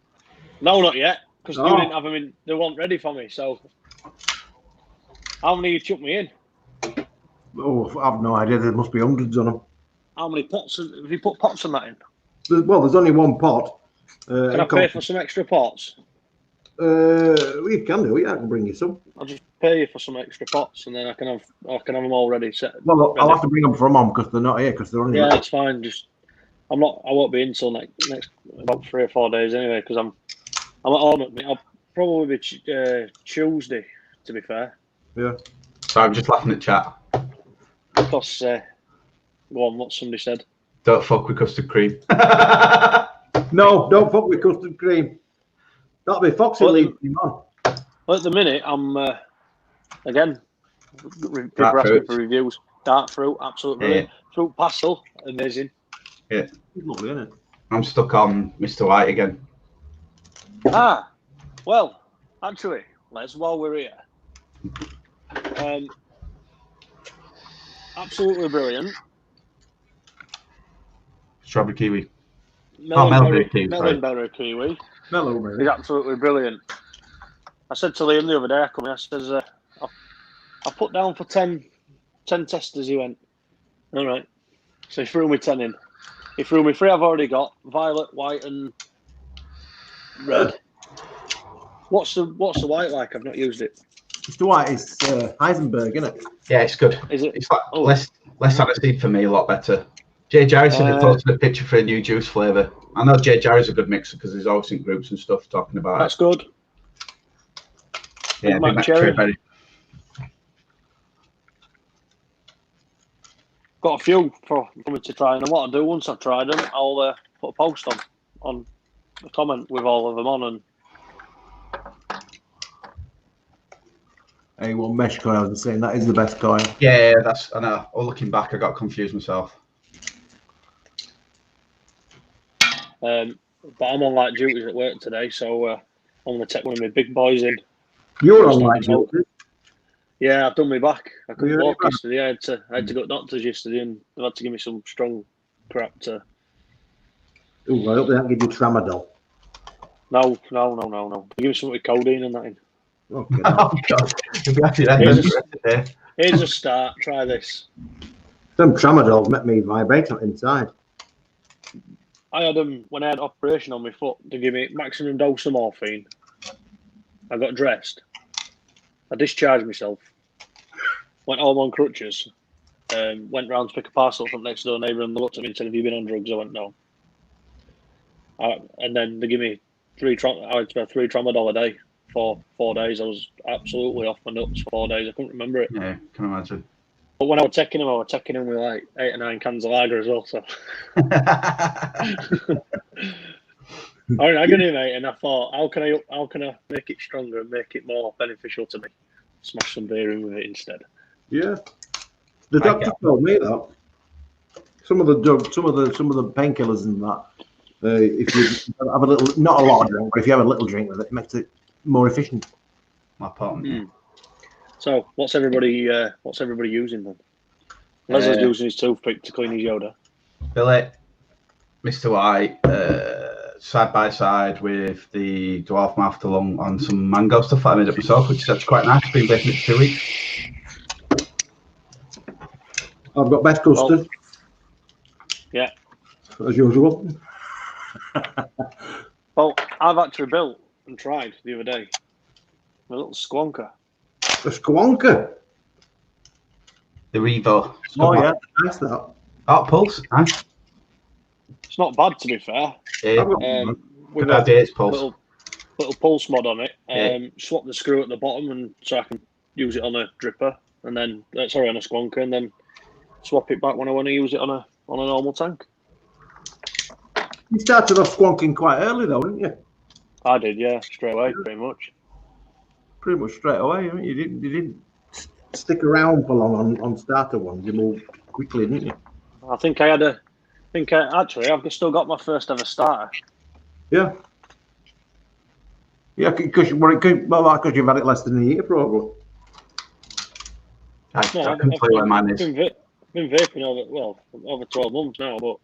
No, not yet, because you Oh. didn't have them in. They weren't ready for me. So, how many you chucked me in? Oh, I've no idea. There must be hundreds on them. How many pots have you put pots on that in? There's only one pot. Can I pay for some extra pots? We can do. Yeah, I can bring you some. I'll just pay you for some extra pots, and then I can have them all ready set. Well, ready. I'll have to bring them from home because they're not here because they're only. Yeah, it's fine. I won't be in till next about 3 or 4 days anyway because I'm at home. I'll probably be Tuesday, to be fair. Yeah. So I'm just laughing at chat. Because go on, what somebody said. Don't fuck with custard cream. No, don't fuck with custard cream. That'll be Foxy leading him on. Well, at the minute, I'm again people Dark are asking fruits. for reviews. Dark fruit, absolutely brilliant. Fruit pastel, amazing. Yeah, It's lovely, isn't it? I'm stuck on Mr. White again. Well, actually, while we're here, absolutely brilliant. Strawberry kiwi. melonberry kiwi, sorry. Melonberry kiwi Mellowberry. is absolutely brilliant. I said to Liam the other day, I says, I put down for 10 testers. He went, all right. So he threw me 10 in. He threw me 3 I've already got, violet, white and red. What's the white like? I've not used it. Mr. White is Heisenberg, isn't it? Yeah, it's good. Is it? It's like less aniseed for me, a lot better. Jay Jarrison had posted a picture for a new juice flavour. I know Jay Jarrison's a good mixer because he's always in groups and stuff talking about That's it. good. Yeah, Big Mac cherry. Berry. Got a few for me to try, and what I'll do once I've tried them, I'll put a post on a comment with all of them on, and A1 mesh coil. I was saying that is the best coil. Yeah, that's. I know. Oh, looking back, I got confused myself. but I'm on like duties at work today, so I'm gonna take one of my big boys in. You're on light duty. Yeah, I've done my back. I couldn't Yeah, walk you yesterday. I had to go to doctors yesterday, and they had to give me some strong crap to. Ooh, I hope they don't give you tramadol. No. Give me something with codeine and that in. Okay. Oh God! You'll be happy then. Here's a start. Try this. Some tramadol met me vibrate inside. I had when I had operation on my foot to give me maximum dose of morphine. I got dressed. I discharged myself. Went home on crutches. Went round to pick a parcel from next door neighbour, and they looked at me and said, "Have you been on drugs?" I went, "No." And then they give me I had 3 tramadol a day for 4 days. I was absolutely off my nuts for 4 days. I couldn't remember it. Yeah, can imagine. But when I was taking them with like 8 or 9 cans of lager as well. So I got in, mate, and I thought, how can I make it stronger and make it more beneficial to me? Smash some beer in with it instead. Yeah. The doctor told me that some of the painkillers and that, if you have a little, not a lot of drink, but if you have a little drink with it, it makes it more efficient. My partner. So what's everybody using then? Leslie's using his toothpick to clean his Yoda. Billy, Mr. White, side by side with the dwarf mouth to lung on some mango stuff that I made up myself, which is actually quite nice. Been baking it for 2 weeks. I've got best custard. Yeah. As usual. Well, I've actually built and tried the other day a little squonker. A squonker. The Revo. Oh yeah, nice that. Oh, Pulse. Nice. It's not bad, to be fair. Yeah. With Good idea, it's Pulse. Little pulse mod on it. Swap the screw at the bottom, and so I can use it on a dripper, and then on a squonker, and then swap it back when I want to use it on a normal tank. You started off squonking quite early though, didn't you? I did, yeah, straight away, pretty much. Pretty much straight away. You didn't stick around for long on starter ones. You moved quickly, didn't you? I think I've still got my first ever starter. Yeah. Yeah, because you've had it less than a year, probably. I can tell you where mine is. I've been vaping over 12 months now, but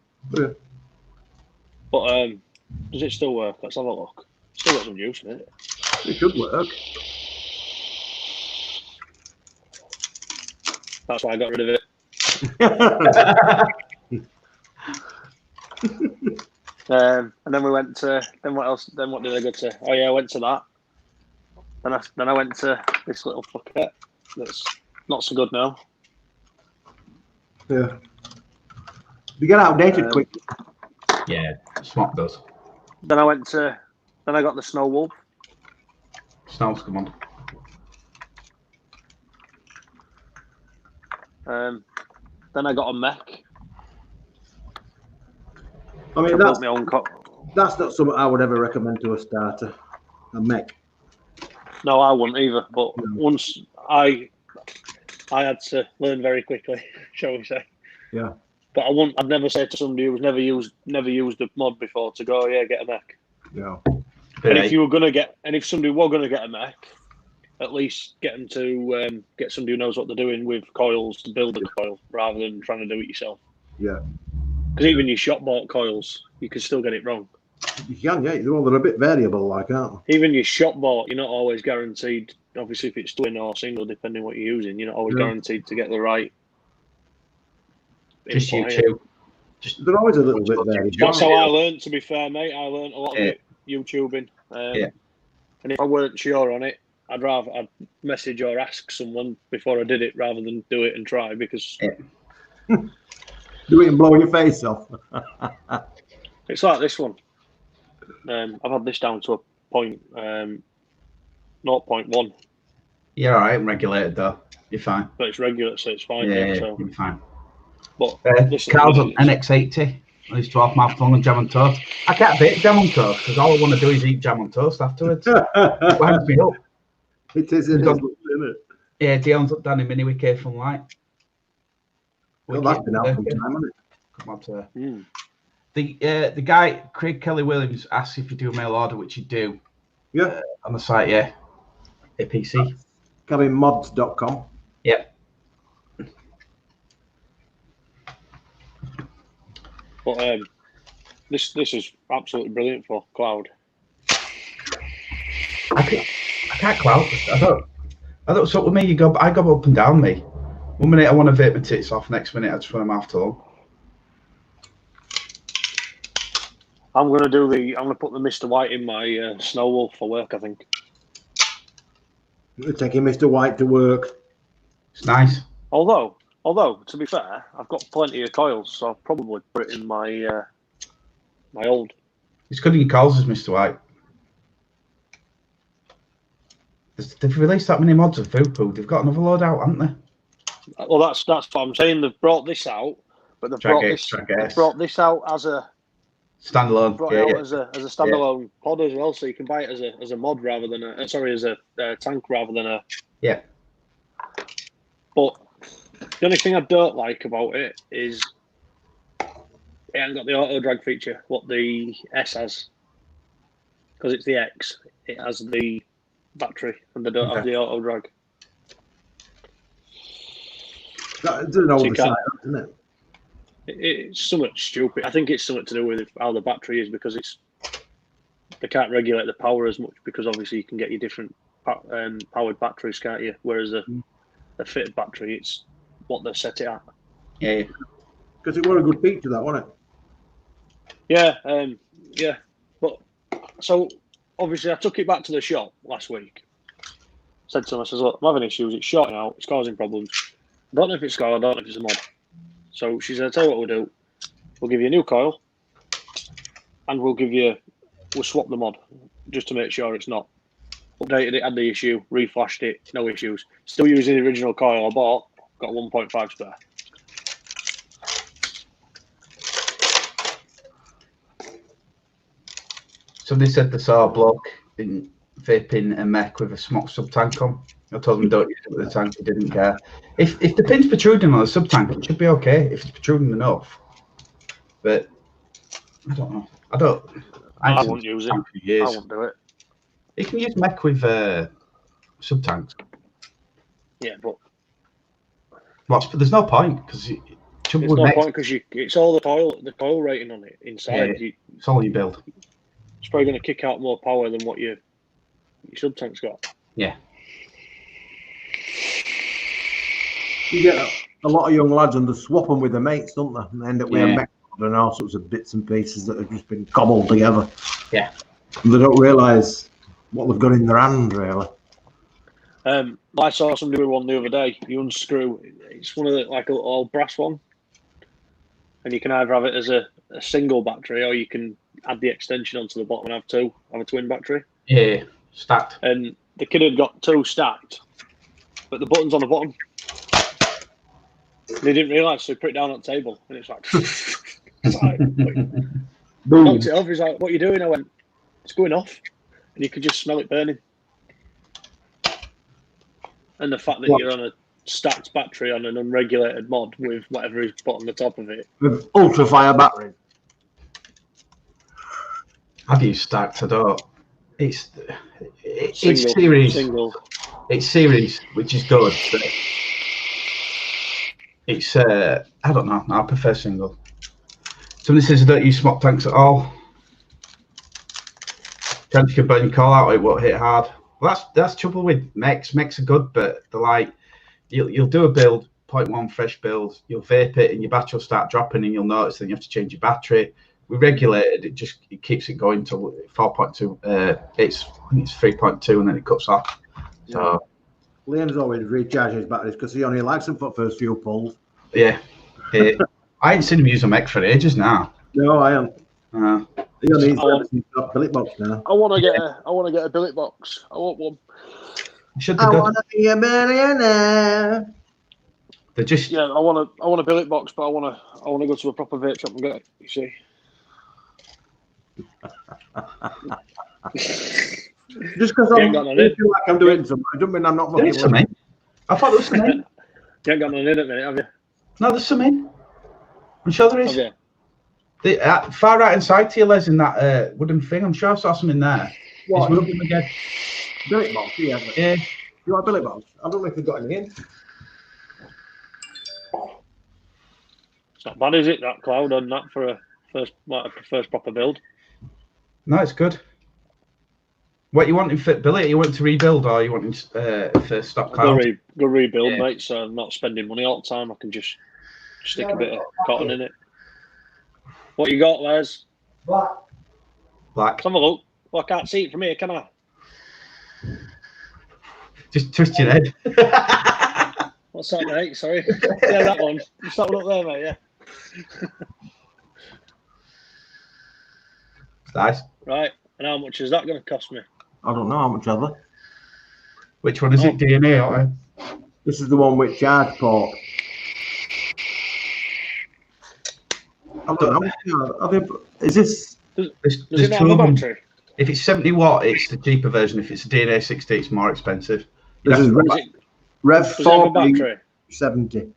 does it still work? Let's have a look. Still got some juice in it. It should work. That's why I got rid of it. And then we went to. Then what else? Then what did I go to? Oh yeah, I went to that. Then I went to this little fucker that's not so good now. Yeah. You get outdated quick. Yeah, Smock does. Then I got the Snow Wolf. Snow's come on. Then I got a mech. I mean, built my own that's not something I would ever recommend to a starter. A mech. No, I wouldn't either. But once I had to learn very quickly, shall we say? Yeah. But I'd never say to somebody who's never used a mod before to go, yeah, get a mech. Yeah. And if somebody were gonna get a mech, at least get them to get somebody who knows what they're doing with coils to build a coil rather than trying to do it yourself. Yeah. Because even your shop bought coils, you can still get it wrong. You can, yeah. Well, they're a bit variable, like, aren't they? Even your shop bought, you're not always guaranteed. Obviously, if it's twin or single, depending what you're using, you're not always guaranteed to get the right. Just YouTube. They're always a little bit variable. That's how I learned. To be fair, mate, I learned a lot of it YouTubing. And if I weren't sure on it, I'd message or ask someone before I did it rather than do it and try because. Do it and blow your face off. It's like this one. I've had this down to a point, 0.1. Yeah, all right. I'm regulated though. You're fine. But it's regular, so it's fine. Yeah, so. you're fine. But Carl's on NX80. on his 12 mouthful and jam and toast. I can't bake jam on toast because all I want to do is eat jam on toast afterwards. It winds me up. It is, isn't it? Yeah, Dion's up down in Mini with K from Light. Well, that's been out some time, hasn't it? Come on to the guy Craig Kelly Williams asked if you do a mail order, which you do. Yeah. On the site, yeah. APC. CabinMods.com. Yep. But this is absolutely brilliant for cloud. I can't cloud. I don't. So with me, I go up and down. Me. 1 minute I want to vape my tits off. Next minute I just want them half tall. I'm gonna put the Mr. White in my Snow Wolf for work. I think. You're taking Mr. White to work. It's nice. Although to be fair, I've got plenty of coils, so I'll probably put it in my my old. It's good he calls us Mr. White. They've released that many mods of Fupu. They've got another load out, haven't they? Well, that's what I'm saying. They've brought this out, but they've brought this out as a standalone. As a standalone pod as well, so you can buy it as a mod rather than as a tank rather than a. Yeah. But the only thing I don't like about it is it hasn't got the auto drag feature what the S has, because it's the X. It has the battery and they don't have the auto drag. That doesn't oversight, isn't it? It's somewhat stupid. I think it's something to do with how the battery is, because they can't regulate the power as much, because obviously you can get your different powered batteries, can't you? Whereas a fitted battery, it's what they set it at. Yeah. Because it was a good feature, that, wasn't it? Yeah, yeah. But so obviously I took it back to the shop last week. Said to them, I says, look, I'm having issues. It's shorting out. It's causing problems. I don't know if it's coil. I don't know if it's a mod. So she said, I'll tell you what we'll do. We'll give you a new coil, and we'll swap the mod just to make sure it's not. Updated it, had the issue, reflashed it, no issues. Still using the original coil I bought, got 1.5 spare. Somebody said they saw a bloke in vaping a mech with a smoke sub tank on. I told them don't use it with the tank. He didn't care. If the pin's protruding on the sub tank, it should be okay if it's protruding enough. But I don't know. I won't use it. I won't do it. You can use mech with sub tanks. Yeah, but there's no point because there's no point because it's all the coil rating on it inside. Yeah, it's all you build. It's probably going to kick out more power than what your sub tank's got. Yeah. You get a lot of young lads and they swap them with their mates, don't they? And they end up with a mech and all sorts of bits and pieces that have just been cobbled together. Yeah. And they don't realise what they've got in their hand, really. I saw somebody with one the other day. You unscrew, it's one of the like a little old brass one, and you can either have it as a single battery or you can add the extension onto the bottom and have a twin battery. Yeah, stacked. And the kid had got two stacked, but the button's on the bottom. They didn't realise, so he put it down on the table, and it's like, knocked it off. He's like, "What are you doing?" I went, "It's going off," and you could just smell it burning. And the fact that you're on a stacked battery on an unregulated mod with whatever is put on the top of it, with ultra fire batteries. I've used stacked. I don't. It's series. It's series, which is good. But it's I don't know. I prefer single. Somebody says I don't use smoke tanks at all. Tanks can burn your call out. It won't hit hard. Well, that's trouble with mechs. Mechs are good, but they're like you'll do a build, 0.1 fresh build. You'll vape it, and your battery will start dropping, and you'll notice that you have to change your battery. We regulated it keeps it going till 4.2. It's 3.2, and then it cuts off. So Liam's always recharging his batteries because he only likes them for the first few pulls. Yeah. I ain't seen him use a mech for ages now. No, I haven't. He only needs a billet box now. I want to get a billet box. I want one. Should be I good. want to be a millionaire. They're just Yeah, I want a billet box, but I want to go to a proper vape shop and get it. You see. Just because You I'm ain't got none feel in. like I'm doing something, I don't mean I'm not fucking there's some in. I thought there was some in. You ain't got none in at the minute, have you? No, there's some in. I'm sure there is. Have you? The far right hand side to you, Les, in that wooden thing. I'm sure I saw some in there. What? It's rubbing again. billet box. Yeah. Yeah. You want a billet box? I don't know if they've got any in. It's not bad, is it? That cloud on that for a first proper build. No, it's good. What you wanting fit, Billy? You want to rebuild, or you wanting first stock cloud? Go rebuild, Yeah. mate. So I'm not spending money all the time. I can just stick a bit of cotton in it. What you got, Les? Black. Black. Let's have a look. Well, I can't see it from here, can I? Just twist your head. What's that, mate? Sorry. Yeah, that one. Just that one up there, mate. Yeah. Nice. Right. And how much is that going to cost me? I don't know how much are they. Which one is it? DNA or? This is the one with charge port. I don't know. Are they, is this? Does There's it not two have a of them. battery? If it's 70 watt, it's the cheaper version. If it's a DNA 60, it's more expensive. This is Rev Does it have a 40 battery? 70.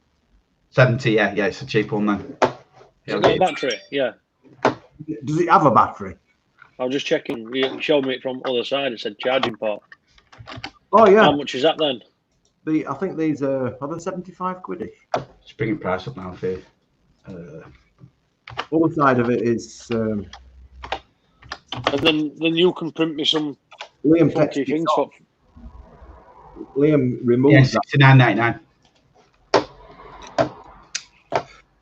70, yeah, it's a cheap one then. Has it got a battery? Yeah. Does it have a battery? I was just checking. You showed me it from the other side. It said charging port. Oh yeah. How much is that then? I think these are they 75 quid-ish? It's bringing price up now for you. Other side of it is And then you can print me some Liam funky takes it things off. for. Liam Yeah, removes that. $69.99.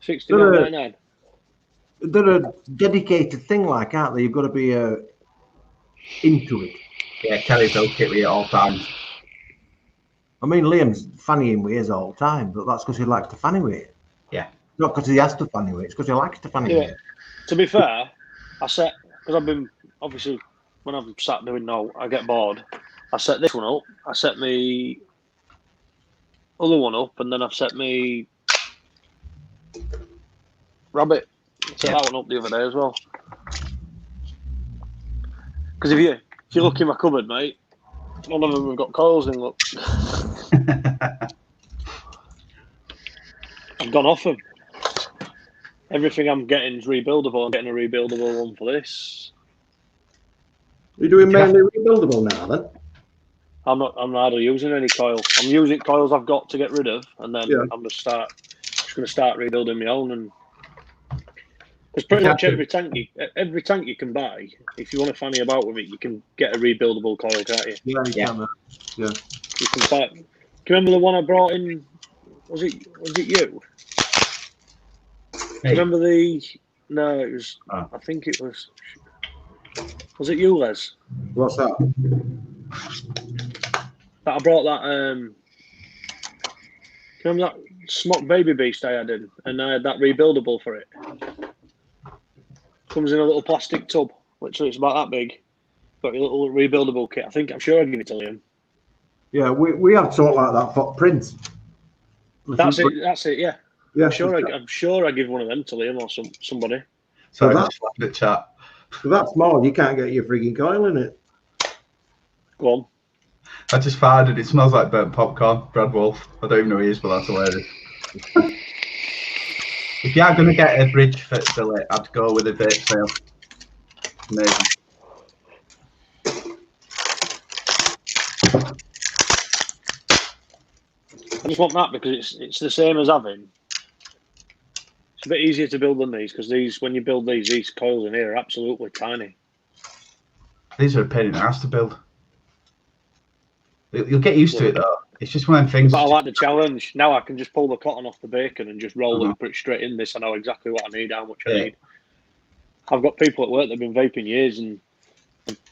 $69.99. They're a dedicated thing, like, aren't they? You've got to be into it. Yeah, Kelly built it with it all times. I mean, Liam's fannying with his all the time, but that's because he likes to fanny with it. Yeah. Not because he has to fanny with it, it's because he likes to fanny with Yeah. it. To be fair, I set, because I've been, obviously, when I've sat doing no, I get bored. I set this one up, I set me other one up, and then I've set me rabbit. I set that one up the other day as well. Because if you look in my cupboard, mate, none of them have got coils in, look. I've gone off them. Everything I'm getting is rebuildable. I'm getting a rebuildable one for this. You're doing mainly rebuildable now, then? I'm not hardly using any coil. I'm using coils I've got to get rid of, and then I'm just going to start rebuilding my own. And it's pretty much every tank you can buy. If you want to fanny about with it, you can get a rebuildable coil, can't you? Yeah, you can. Yeah. You can buy. Do you remember the one I brought in? Was it you? Hey. Remember the? No, it was. Oh. I think it was. Was it you, Les? What's that? That I brought that. Do you remember that smock baby beast I had in, and I had that rebuildable for it. Comes in a little plastic tub, literally it's about that big. Got your little rebuildable kit. I'm sure I give it to Liam. Yeah, we have something like that for Prince. That's it. Yeah. Yeah, I'm sure I give one of them to Liam or somebody. Sorry, So I just left the chat. So that's small. You can't get your frigging coil in it. Go on. I just farted. It smells like burnt popcorn. Brad Wolf. I don't even know who he is, but that's hilarious. If you are going to get a bridge for Billy, I'd go with a vape sale. Amazing. I just want that because it's the same as having. It's a bit easier to build than these because when you build these coils in here are absolutely tiny. These are a pain in the ass to build. You'll get used to it though. It's just one of them things. But I like the challenge. Now I can just pull the cotton off the bacon and just roll it and put it straight in this. I know exactly what I need, how much I need. I've got people at work that have been vaping years and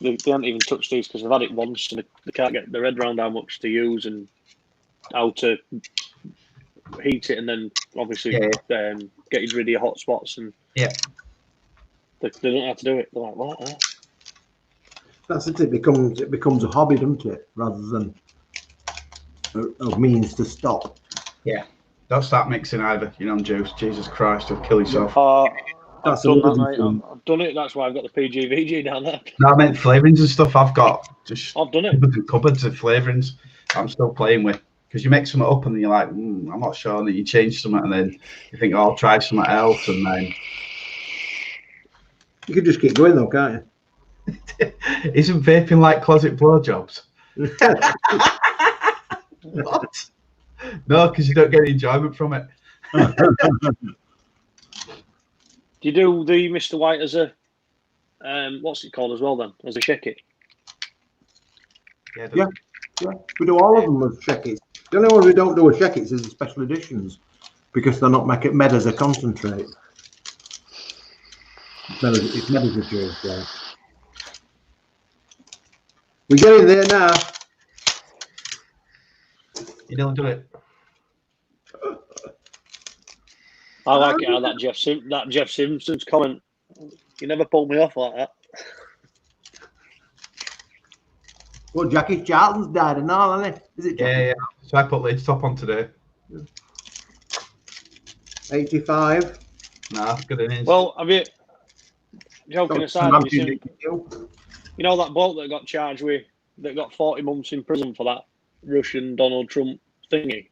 they haven't even touched these because they've had it once and they can't get their head around how much to use and how to heat it and then obviously get rid of your hot spots and they don't know how to do it. They're like, what? Oh. That's it. It becomes a hobby, doesn't it? Rather than a means to stop. Yeah. Don't start mixing either. You know, juice. Jesus Christ, you'll kill yourself. I've done that, mate. I've done it. That's why I've got the PGVG down there. No, I meant flavourings and stuff. I've got just I've done it. cupboards of flavourings I'm still playing with. Because you make something up and you're like, I'm not sure. And then you change something and then you think, I'll try something else. And then You can just keep going though, can't you? Isn't vaping like closet blowjobs? What? No, because you don't get any enjoyment from it. Do you do the Mr. White as a what's it called as well then? As a shake it? Yeah. We do all of them as shekits. The only ones we don't do as shekits is the special editions because they're not made as a concentrate. It's made as a juice, right? We get in there now. You don't do it. I like it how that Jeff Simpson's comment. You never pulled me off like that. Well, Jackie Charlton's died and all, hasn't he? Is it Jackie? Yeah. So I put lids top on today. 85. Nah, good innings. Well, have you? Joking aside, have you seen, You you know that bloke that got charged with that got 40 months in prison for that Russian Donald Trump thingy?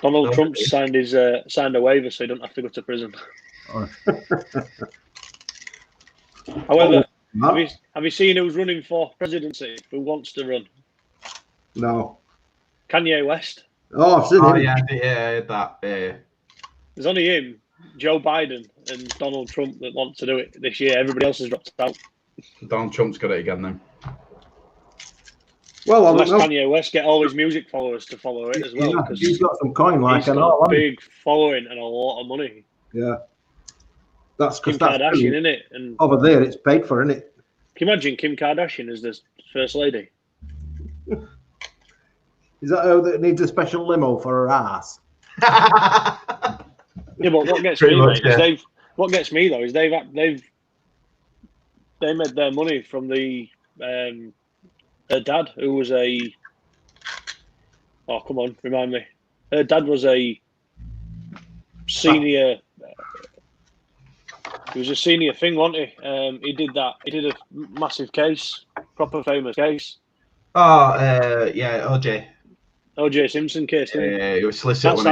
Donald Trump signed a waiver so he don't have to go to prison. However, have you seen who's running for presidency? Who wants to run? No. Kanye West. Oh, I've seen him. Yeah, that. There's only him, Joe Biden, and Donald Trump that want to do it this year. Everybody else has dropped out. Donald Trump's got it again then. Well, unless Kanye West get all his music followers to follow it as well, because he's got some coin like he's got a big following and a lot of money. Yeah, that's Kim Kardashian, isn't it? And over there, it's paid for, isn't it? Can you imagine Kim Kardashian as the first lady? Is that how that needs a special limo for her ass? Yeah, but what gets me, mate, is what gets me though is they made their money from the her dad, who was a come on, remind me. Her dad was a senior. He was a senior thing, wasn't he? He did a massive case, proper famous case. Yeah, O.J. Simpson case. Yeah, he was solicitor. That's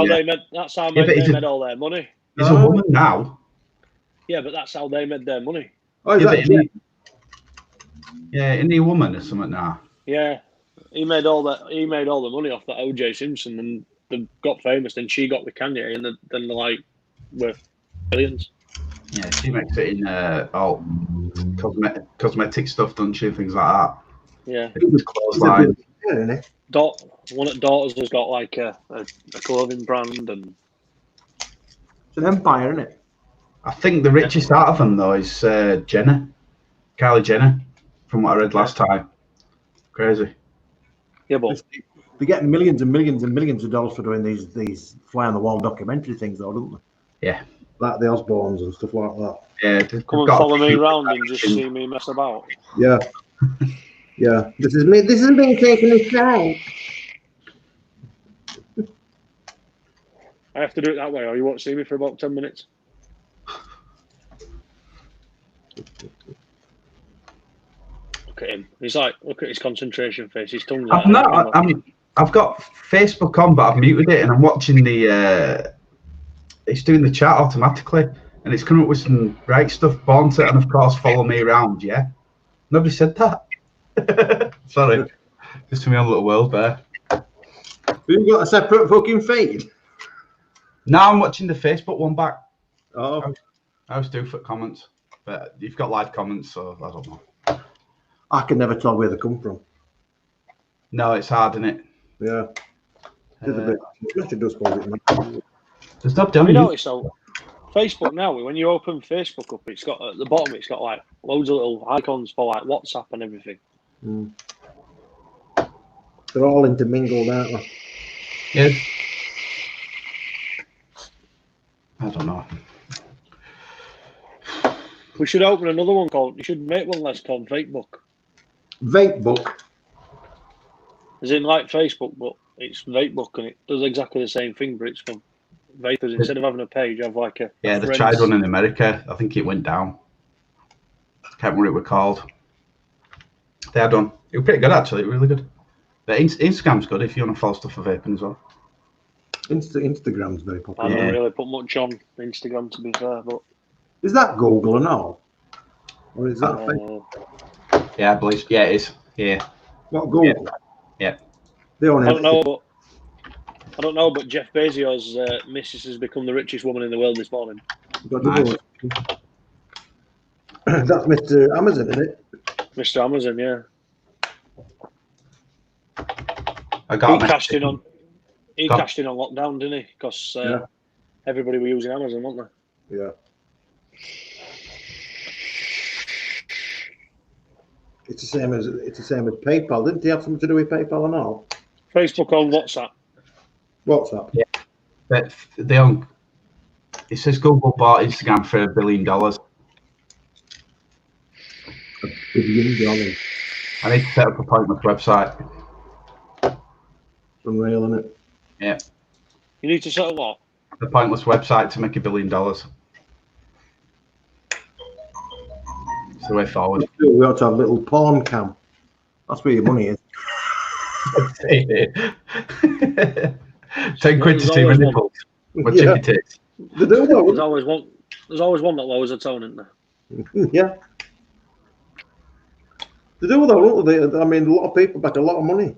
how they made all their money. He's a woman now. Yeah, but that's how they made their money. Oh, isn't he a woman or something now? Yeah, he made all the money off that O.J. Simpson, and they got famous. Then she got with Kanye, and then they're like worth billions. Yeah, she makes it in all cosmetic stuff, doesn't she? Things like that. Yeah. Clothesline. One of the daughters has got like a clothing brand, and it's an empire, isn't it? I think the richest out of them though is Jenner, Kylie Jenner, from what I read last time. Crazy. Yeah, but they get millions and millions and millions of dollars for doing these fly on the wall documentary things, though, don't they? Yeah. Like the Osbournes and stuff like that. Yeah. Come and follow me around and just see me mess about. Yeah. Yeah. This is being taken aside. I have to do it that way, or you won't see me for about 10 minutes. Look at him. He's like, look at his concentration face. His tongue's out. I've got Facebook on, but I've muted it, and I'm watching it's doing the chat automatically, and it's coming up with some right stuff. Bonta, and of course, follow me around. Yeah, nobody said that. Sorry, just to me on a little world there. You've got a separate fucking feed. Now I'm watching the Facebook one back. Oh, I always do for comments, but you've got live comments, so I don't know. I can never tell where they come from. No, it's hard, isn't it? Yeah. It does There's no dummy. You notice though, Facebook now, when you open Facebook up, it's got at the bottom, it's got like loads of little icons for like WhatsApp and everything. Mm. They're all intermingled, aren't they? Yeah. I don't know. We should open another one called. You should make one less called Vape Book. Vape Book. As in like Facebook, but It's Vapebook, and it does exactly the same thing, but it's for vapors. Instead of having a page, I have like a Yeah, they friends. tried one in America. I think it went down. Can't remember what it was called. They had one. It was pretty good actually. Really good. But Instagram's good if you want to follow stuff for vaping as well. Instagram's very I popular. don't Yeah. really put much on Instagram, to be fair, but Is that Google and all? Or is that fake? Yeah, I believe. Yeah, it is. Yeah. What, Google? Yeah. They own I don't everything. know. I don't know, but Jeff Bezos' missus has become the richest woman in the world this morning. Nice. That's Mr. Amazon, isn't it? Mr. Amazon, yeah. I got He a cashed in on. He Go on. cashed in on lockdown, didn't he? Because Yeah. everybody were using Amazon, weren't they? Yeah. It's the same as PayPal. Didn't he have something to do with PayPal and all? Facebook on WhatsApp. WhatsApp. Yeah. But they own. It says Google bought Instagram for $1 billion. $1 billion. I need to set up a pointless website. It's unreal, isn't it? Yeah. You need to set up what? A pointless website to make $1 billion. It's the way forward. We ought to have a little porn cam. That's where your money is. 10 quid to see my nipples. What Yeah. chicken tits. They do though. There's always one. There's always one that lowers a tone, isn't there? Yeah. They do though, don't they? I mean, a lot of people make a lot of money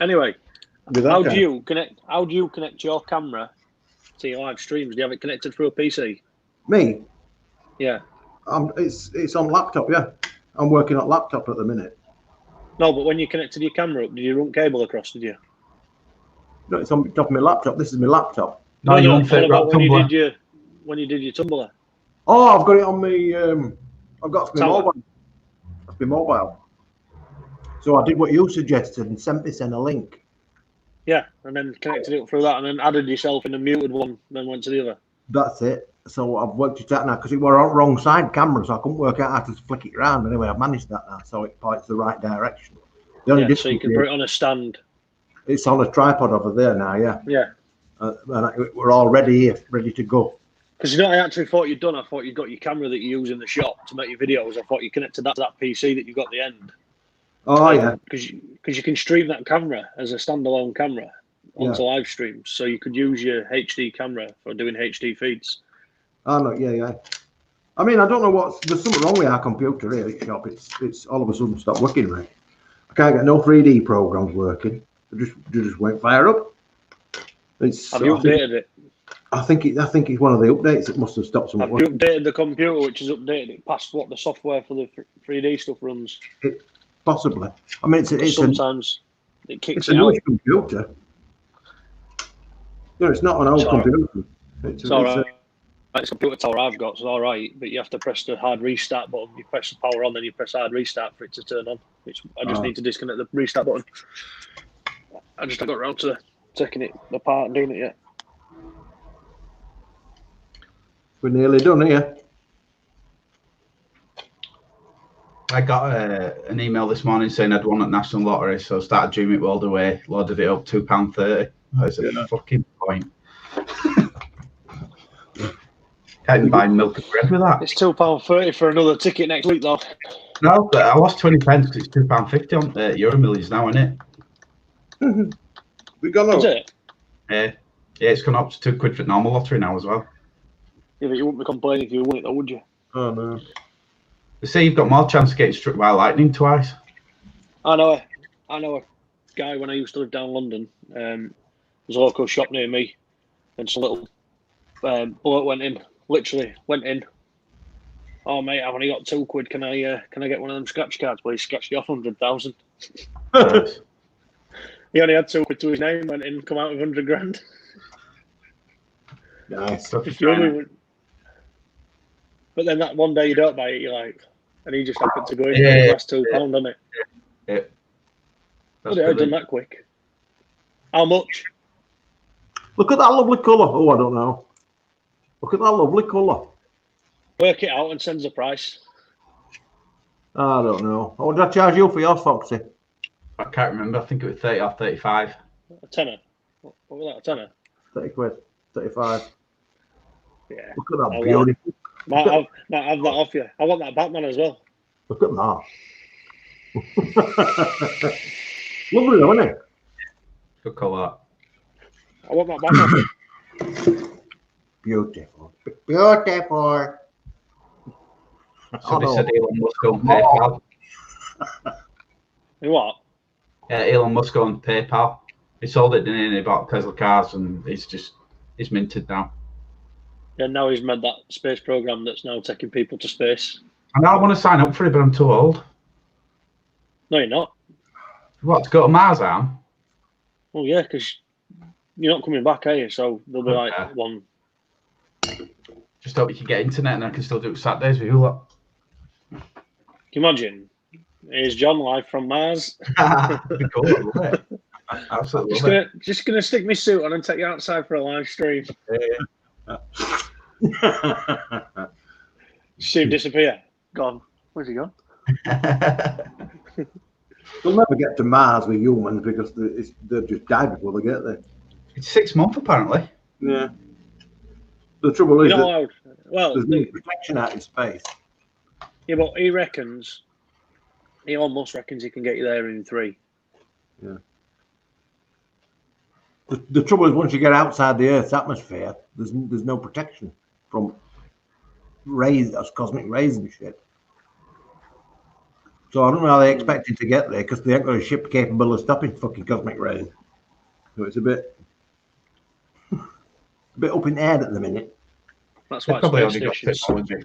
Anyway, with that. how do you connect your camera to your live streams? Do you have it connected through a PC? Me? Yeah. It's on laptop. Yeah, I'm working on laptop at the minute. No, but when you connected your camera up, did you run cable across? Did you? No, it's on top of my laptop. This is my laptop. No, you won't what fit about that when tumbler. you did your tumbler? Oh, I've got it on my. I've got my Tower. mobile. That's my mobile. So I did what you suggested and sent a link. Yeah, and then connected it up through that, and then added yourself in a muted one, then went to the other. That's it. So I've worked it out now because it were on wrong side camera, so I couldn't work out how to flick it around. Anyway, I've managed that now, so it points the right direction. The only Yeah, so you difference can put it on a stand. it's on a tripod over there now. Yeah. Yeah. We're all ready here, ready to go. Because you know, I actually thought you'd done. I thought you'd got your camera that you use in the shop to make your videos. I thought you connected that to that PC that you got at the end. Oh yeah. Because you can stream that camera as a standalone camera onto live streams, so you could use your HD camera for doing HD feeds. Oh no, yeah. I mean, I don't know there's something wrong with our computer here at shop. It's all of a sudden stopped working right. I can't get no 3D programs working. They just won't fire up. Have you updated it? I think it's one of the updates that must have stopped something. Have you updated the computer, which is updated it past what the software for the 3D stuff runs? Possibly. I mean, Sometimes it kicks it's a it out. new computer. No, it's not an old computer. It's all right. It's a computer tower I've got, so it's all right. But you have to press the hard restart button. You press the power on, then you press hard restart for it to turn on. I just need to disconnect the restart button. I just haven't got around to taking it apart and doing it yet. We're nearly done here. I got an email this morning saying I'd won at National Lottery, so I started dreaming it all the way, loaded it up, £2.30. That's a fucking point. Can't even buy milk and bread with that. It's £2.30 for another ticket next week, though. No, but I lost 20 pence because it's £2.50 on Euromillions now, isn't it? We got Is it? Yeah, it's gone up to £2 for normal lottery now as well. Yeah, but you wouldn't be complaining if you won it, though, would you? Oh no. They say you've got more chance of getting struck by lightning twice. I know a guy when I used to live down London. There's a local shop near me, and some little bloke went in. Literally went in. Oh mate, I've only got £2. Can I get one of them scratch cards, please? Scratched it off 100,000. Nice. He only had £2 to his name. Went in, come out with 100 grand. Nice. So But then that one day you don't buy it, you're like, and he just happened to go in for Yeah, the last £2, didn't it? yeah. But I've done that quick. How much? Look at that lovely colour. Oh, I don't know. Look at that lovely colour. Work it out and send us a price. I don't know. What did I charge you for yours, Foxy? I can't remember. I think it was 30 or 35. A tenner. What was that? A tenner? 30 quid, 35. Yeah. Look at that I'll, beauty. Might have that off you. I want that Batman as well. Look at that. Lovely though, isn't it? Good colour. I want that Batman. Beautiful. Beautiful. Somebody Oh, said Elon Musk on PayPal. What? Yeah, Elon Musk on PayPal. He sold it, didn't he? He bought Tesla cars, and he's minted now. Yeah, now he's made that space program that's now taking people to space. And I want to sign up for it, but I'm too old. No, you're not. What, to go to Mars, Am? Well, yeah, because you're not coming back, are you? So there'll be Okay. like one. Just hope you can get internet, and I can still do Saturdays with you lot. Can you imagine? Here's John live from Mars. That'd be cool, wouldn't it? Absolutely. Just gonna stick my suit on and take you outside for a live stream. See him disappear. Gone. Where's he gone? They'll never get to Mars with humans because they'll just die before they get there. It's 6 months, apparently. Yeah. The trouble is, You're not allowed. Well, there's no protection out in space. yeah, but Elon Musk reckons he can get you there in 3. Yeah. The trouble is, once you get outside the Earth's atmosphere, there's no protection from rays, that's cosmic rays and shit. So I don't know how they expect it to get there because they ain't got a ship capable of stopping fucking cosmic rays. So it's a bit up in the air at the minute. That's They why probably space only got stations. technology.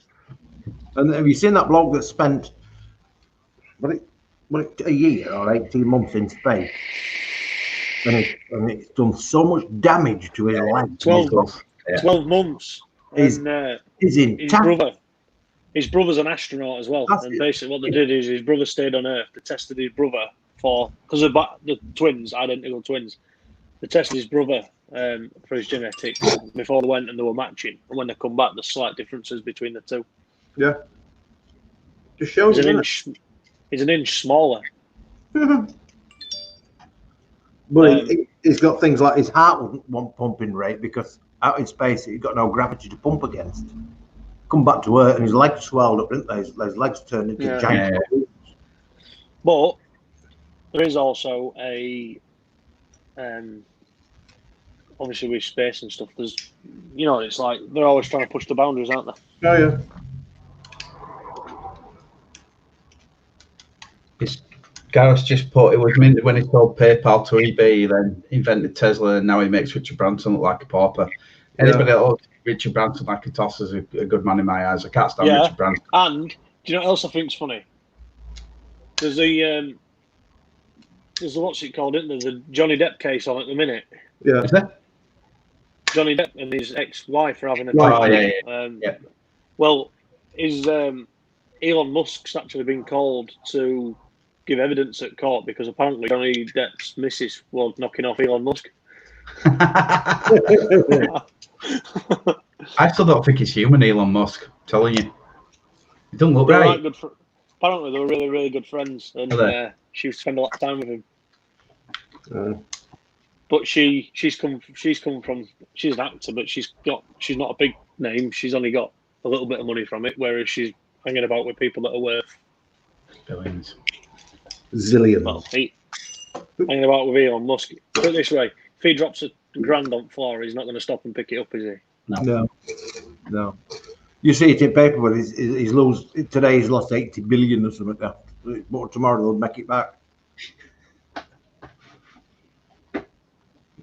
And have you seen that bloke that spent a year or 18 months in space? And it's done so much damage to his legs. 12 months. He's And intact. his brother's an astronaut as well. That's and it. basically what they did is his brother stayed on Earth. They tested his brother because the twins, identical twins. They tested his brother for his genetics before they went and they were matching. And when they come back, there's slight differences between the two. Yeah. Just shows He's you. an inch smaller. But he's got things like his heart won't pumping rate because out in space he's got no gravity to pump against. Come back to Earth and his legs swelled up, didn't they? His legs turned into giant. But there is also a obviously with space and stuff. There's it's like they're always trying to push the boundaries, aren't they? Oh yeah. Gareth just put it was minted when he sold PayPal to eBay. He then invented Tesla, and now he makes Richard Branson look like a pauper. Anybody that looks at Richard Branson like a tosser is a good man in my eyes. I can't stand Richard Branson. And do you know what else I think's funny? There's the what's it called? Isn't there? The Johnny Depp case on at the minute. Yeah. Is there? Johnny Depp and his ex-wife are having a yeah. Well, is Elon Musk's actually been called to give evidence at court because apparently Johnny Depp's missus was knocking off Elon Musk. I still don't think he's human, Elon Musk. I'm telling you, he doesn't look right. Apparently, they were really, really good friends, and she used to spend a lot of time with him. But she's come from. She's an actor, but she's not a big name. She's only got a little bit of money from it, whereas she's hanging about with people that are worth billions, zillions. Well, hanging about with Elon Musk. Put it this way: if he drops $1,000 on the floor, he's not going to stop and pick it up, is he? No. You see it in paper, but he's lost 80 billion or something. But tomorrow they'll make it back.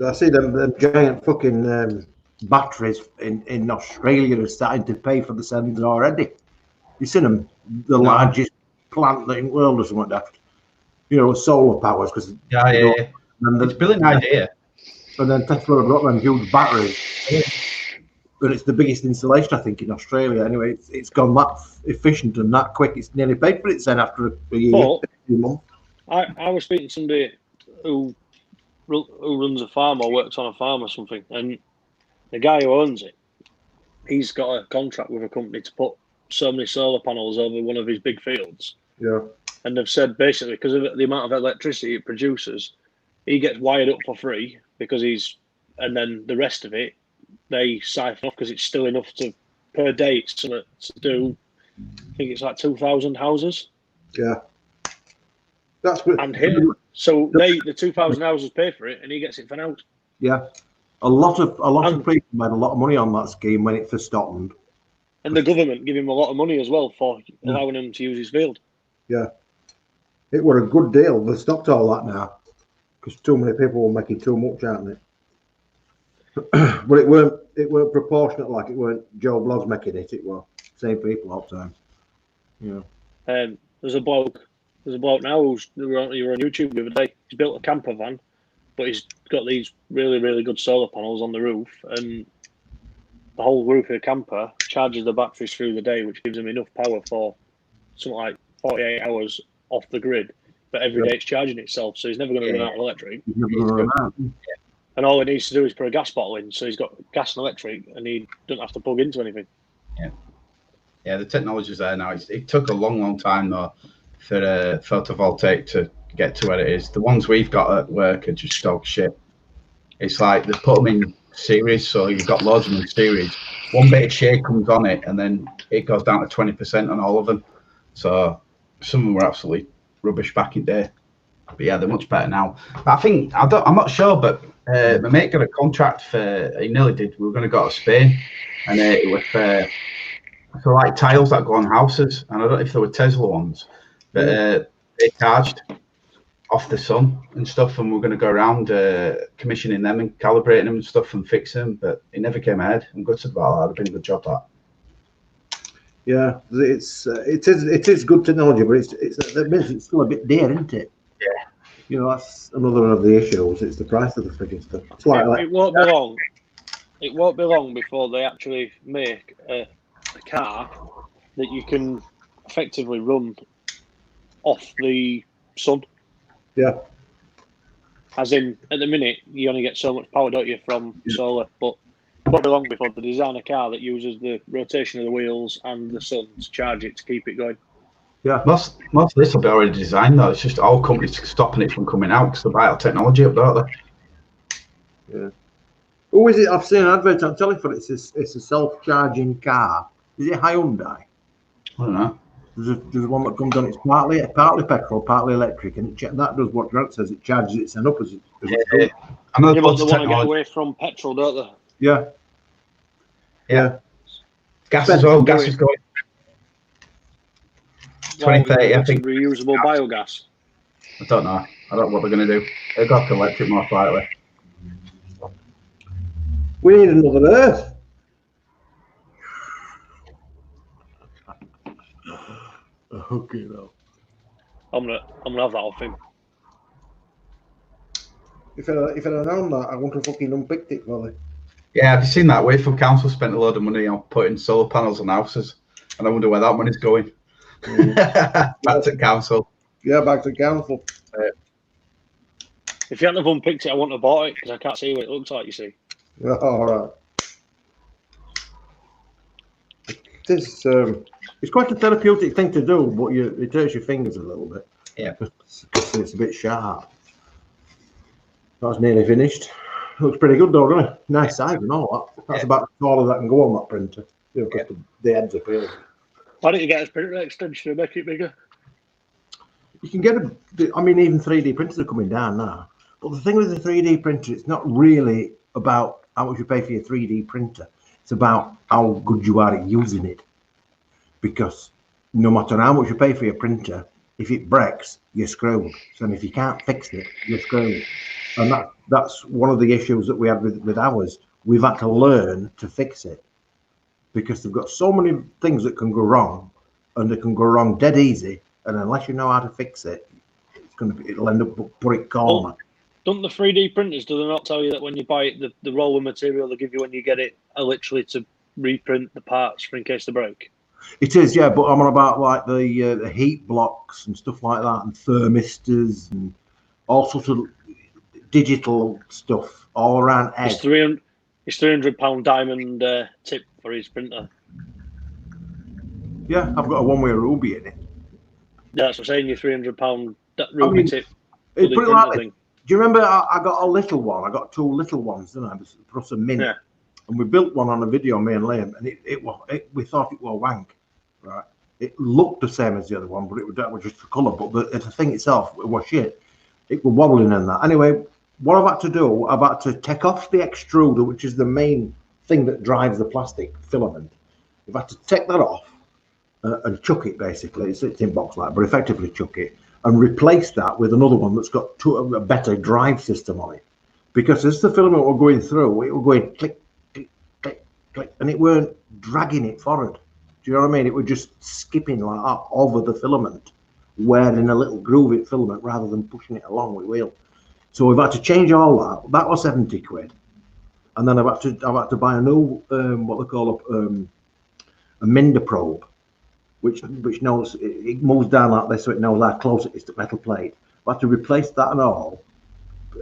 I see them giant fucking batteries in Australia are starting to pay for the sending already. You've seen them, the largest plant in the world or something like that. Solar powers. Because it's a brilliant idea. And then Tesla have got them huge batteries. But it's the biggest installation, I think, in Australia. Anyway, it's gone that efficient and that quick. It's nearly paid for itself after a year, a few months. I was speaking to somebody who runs a farm or works on a farm or something, and the guy who owns it, he's got a contract with a company to put so many solar panels over one of his big fields. Yeah. And they've said basically because of the amount of electricity it produces, he gets wired up for free because and then the rest of it they siphon off because it's still enough to per day. It's something to do. I think it's like 2,000 houses. Yeah, that's good. And here, so the 2,000 houses pay for it, and he gets it for now. Yeah, a lot of people made a lot of money on that scheme when it first happened. And the government give him a lot of money as well for allowing him to use his field. Yeah, it were a good deal. They stopped all that now because too many people were making too much out of it. But it weren't proportionate, like it weren't Joe Blogs making it. It were same people all the time. Yeah. There's a bloke now who's you were on YouTube the other day. He's built a camper van, but he's got these really, really good solar panels on the roof, and the whole roof of the camper charges the batteries through the day, which gives him enough power for something like 48 hours off the grid. But every day it's charging itself, so he's never going to run out of electric. He's never gonna run out. And all he needs to do is put a gas bottle in, so he's got gas and electric, and he doesn't have to plug into anything. Yeah, the technology's there now. It took a long, long time though for photovoltaic to get to where it is. The ones we've got at work are just dog shit. It's like they put them in series, so you've got loads of them in series. One bit of shade comes on it, and then it goes down to 20% on all of them. So some of them were absolutely rubbish back in day. But yeah, they're much better now. But I think I'm not sure, but my mate got a contract for. He nearly did. We were going to go to Spain, and it was for like tiles that go on houses, and I don't know if they were Tesla ones, but they charged off the sun and stuff, and we're going to go around commissioning them and calibrating them and stuff and fix them, but it never came ahead. I'm gutted about that. It'd been a good job, that. Yeah, it is good technology, but it's still a bit dear, isn't it? Yeah. You know, that's another one of the issues. It's the price of the frigging stuff. It's like it won't be long. It won't be long before they actually make a car that you can effectively run off the sun. Yeah. As in, at the minute, you only get so much power, don't you, from solar, but it won't be long before they design a car that uses the rotation of the wheels and the sun to charge it to keep it going. Yeah, most of this will be already designed though. It's just all companies stopping it from coming out because they buy our technology up, don't they? Yeah. Who is it? I've seen an advert on telly for it. It's a self-charging car. Is it Hyundai? I don't know. There's one that comes on. It's partly petrol, partly electric, and that does what Grant says. It charges itself up as it's going. I know they want to get away from petrol, don't they? Yeah. Gas as well. Gas is going. 2030, I think. Reusable biogas. I don't know. I don't know what they're going to do. They'll go to electric most likely. We need another Earth. Okay, though. I'm gonna have that off him. If I'd known that, I wouldn't have fucking unpicked it, really. Yeah, have you seen that? Waveform Council spent a load of money on putting solar panels on houses, and I wonder where that money's going. Back to council. Yeah, back to council. If you hadn't have unpicked it, I wouldn't have bought it because I can't see what it looks like. You see. Yeah, all right. It's quite a therapeutic thing to do, but it hurts your fingers a little bit. Yeah. Because it's a bit sharp. That's nearly finished. Looks pretty good though, doesn't it? Nice size and all that. That's about as tall as that can go on that printer. You know, because the head's up here. Why don't you get a printer extension and make it bigger? You can get even 3D printers are coming down now. But the thing with the 3D printer, it's not really about how much you pay for your 3D printer. It's about how good you are at using it. Because no matter how much you pay for your printer, if it breaks, you're screwed. So if you can't fix it, you're screwed. And that's one of the issues that we had with ours. We've had to learn to fix it. Because they've got so many things that can go wrong, and they can go wrong dead easy. And unless you know how to fix it, it'll end up put it corner. Don't the 3D printers, do they not tell you that when you buy it, the roll of material they give you when you get it are literally to reprint the parts for in case they break? It is, yeah, but I'm on about like the heat blocks and stuff like that, and thermistors and all sorts of digital stuff all around. It's £300 diamond tip for his printer. Yeah, I've got a one with a ruby in it. Yeah, that's what I'm saying. Your £300 ruby tip. Put it like this. you remember I got a little one? I got 2 little ones, didn't I? Plus a mini. Yeah. And we built one on a video, me and Liam, and we thought it was wank, right? It looked the same as the other one, but that was just the colour. But the thing itself, it was shit. It was wobbling in that. Anyway, what I've had to do, I've had to take off the extruder, which is the main thing that drives the plastic filament. I've had to take that off and chuck it, basically. It's in box like, but effectively chuck it and replace that with another one that's got a better drive system on it. Because as the filament were going through, it was going click, click, click, click, and it weren't dragging it forward. Do you know what I mean? It was just skipping like that over the filament, wearing a little groove in filament rather than pushing it along with wheel. So we've had to change all that. That was 70 quid. And then I've had to buy a new what they call a Minder probe, which knows it moves down like this, so it knows how close it is to metal plate. I've had to replace that and all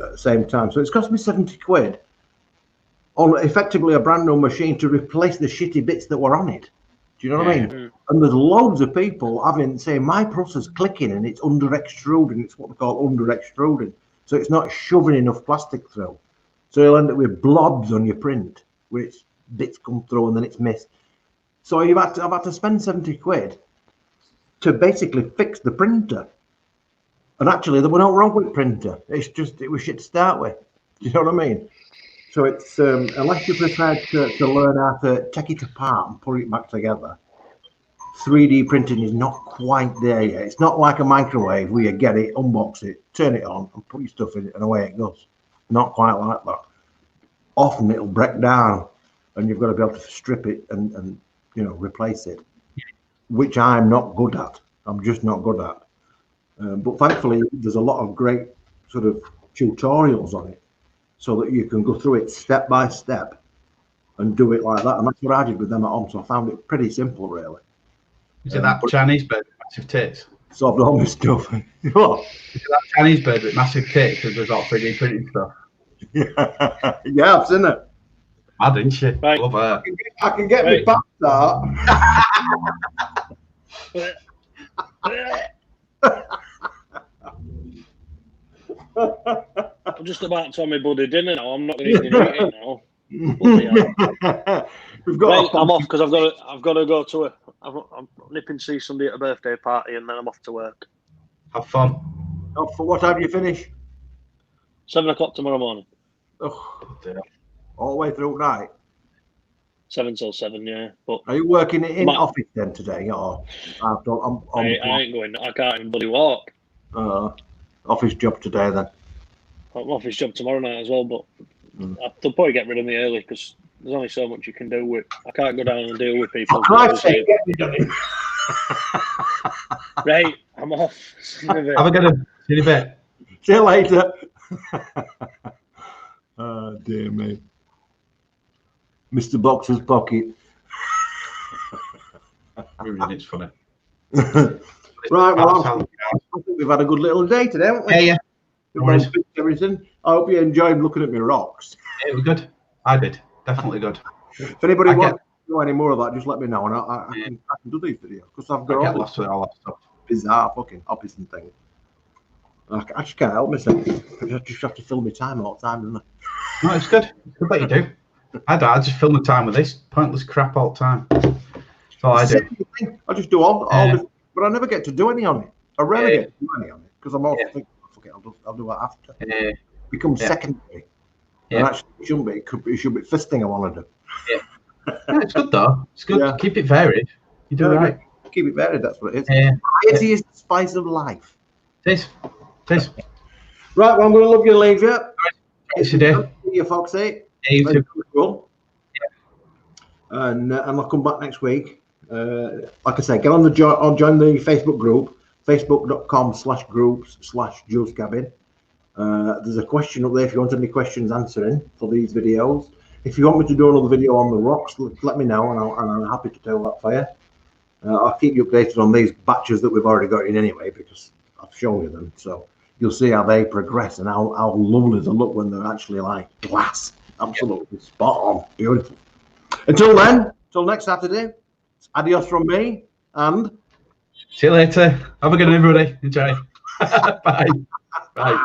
at the same time. So it's cost me 70 quid on effectively a brand new machine to replace the shitty bits that were on it. Do you know what I mean? And there's loads of people saying my process clicking and it's under extruding. It's what we call under extruding. So it's not shoving enough plastic through. So you'll end up with blobs on your print, which bits come through and then it's missed. So I've had to spend 70 quid to basically fix the printer. And actually, there was no wrong with the printer. It's just, it was shit to start with. Do you know what I mean? So it's, unless you're prepared to learn how to take it apart and put it back together, 3D printing is not quite there yet. It's not like a microwave where you get it, unbox it, turn it on and put your stuff in it and away it goes. Not quite like that. Often it'll break down and you've got to be able to strip it and you know, replace it, which I'm not good at. I'm just not good at. But thankfully, there's a lot of great sort of tutorials on it so that you can go through it step by step and do it like that. And that's what I did with them at home. So I found it pretty simple, really. Is it that Chinese bird with massive tits? Solved all my stuff. What? Is it that Chinese bird with massive tits that does all 3D printing stuff? Yeah, I've seen it. I didn't she? Right. Love her. I can get me back that. I'm just about to have my bloody dinner now. I'm not going to eat it now. We've got. Right, I'm off because I've got to go to I'm nipping to see somebody at a birthday party and then I'm off to work. Have fun. Oh, for what time do you finish? 7 o'clock tomorrow morning. Oh, all the way through night. 7 till 7, yeah. But are you working in office then today, or I ain't going. I can't even bloody walk. Office job today then. I'm office job tomorrow night as well, but they'll probably get rid of me early because there's only so much you can do with. I can't go down and deal with people. Get me done it. Right, I'm off. Have a good one. See you in a bit. See you later. Oh, dear me. Mr. Boxer's pocket. It's funny. Right, well, I think we've had a good little day today, haven't we? Yeah. We've everything. I hope you enjoyed looking at me rocks. It was good. I did. Definitely good. If anybody wants to do any more of that, just let me know, and I can do these videos because I've got all lost with all that stuff. Bizarre fucking hobbies and things. I just can't help myself. I just have to fill my time all the time, don't I? No, it's good. It's good that you do. I just fill my time with this pointless crap all the time. That's all I do. I just do all this, but I never get to do any on it. I rarely get to do any on it because I'm always thinking, fuck it, I'll do it after. It becomes secondary. And actually, it shouldn't be. It should be first thing I want to do. Yeah, it's good though. It's good. Yeah. Keep it varied. You do right. Keep it varied. That's what it is. Variety is the spice of life. It is. It is. Right. Well, I'm going to love you and leave you. It's your day. You Foxy. Yeah, you too. Cool. Yeah. And I'll come back next week. Like I say, get on the join the Facebook group, facebook.com/groups/Juice Cabin. There's a question up there if you want any questions answering for these videos. If you want me to do another video on the rocks, let me know, and I'm happy to do that for you. I'll keep you updated on these batches that we've already got in anyway, because I've shown you them. So you'll see how they progress and how lovely they look when they're actually like glass. Absolutely spot on. Beautiful. Until then, till next Saturday, adios from me, and see you later. Have a good one, everybody. Enjoy. Bye. Bye.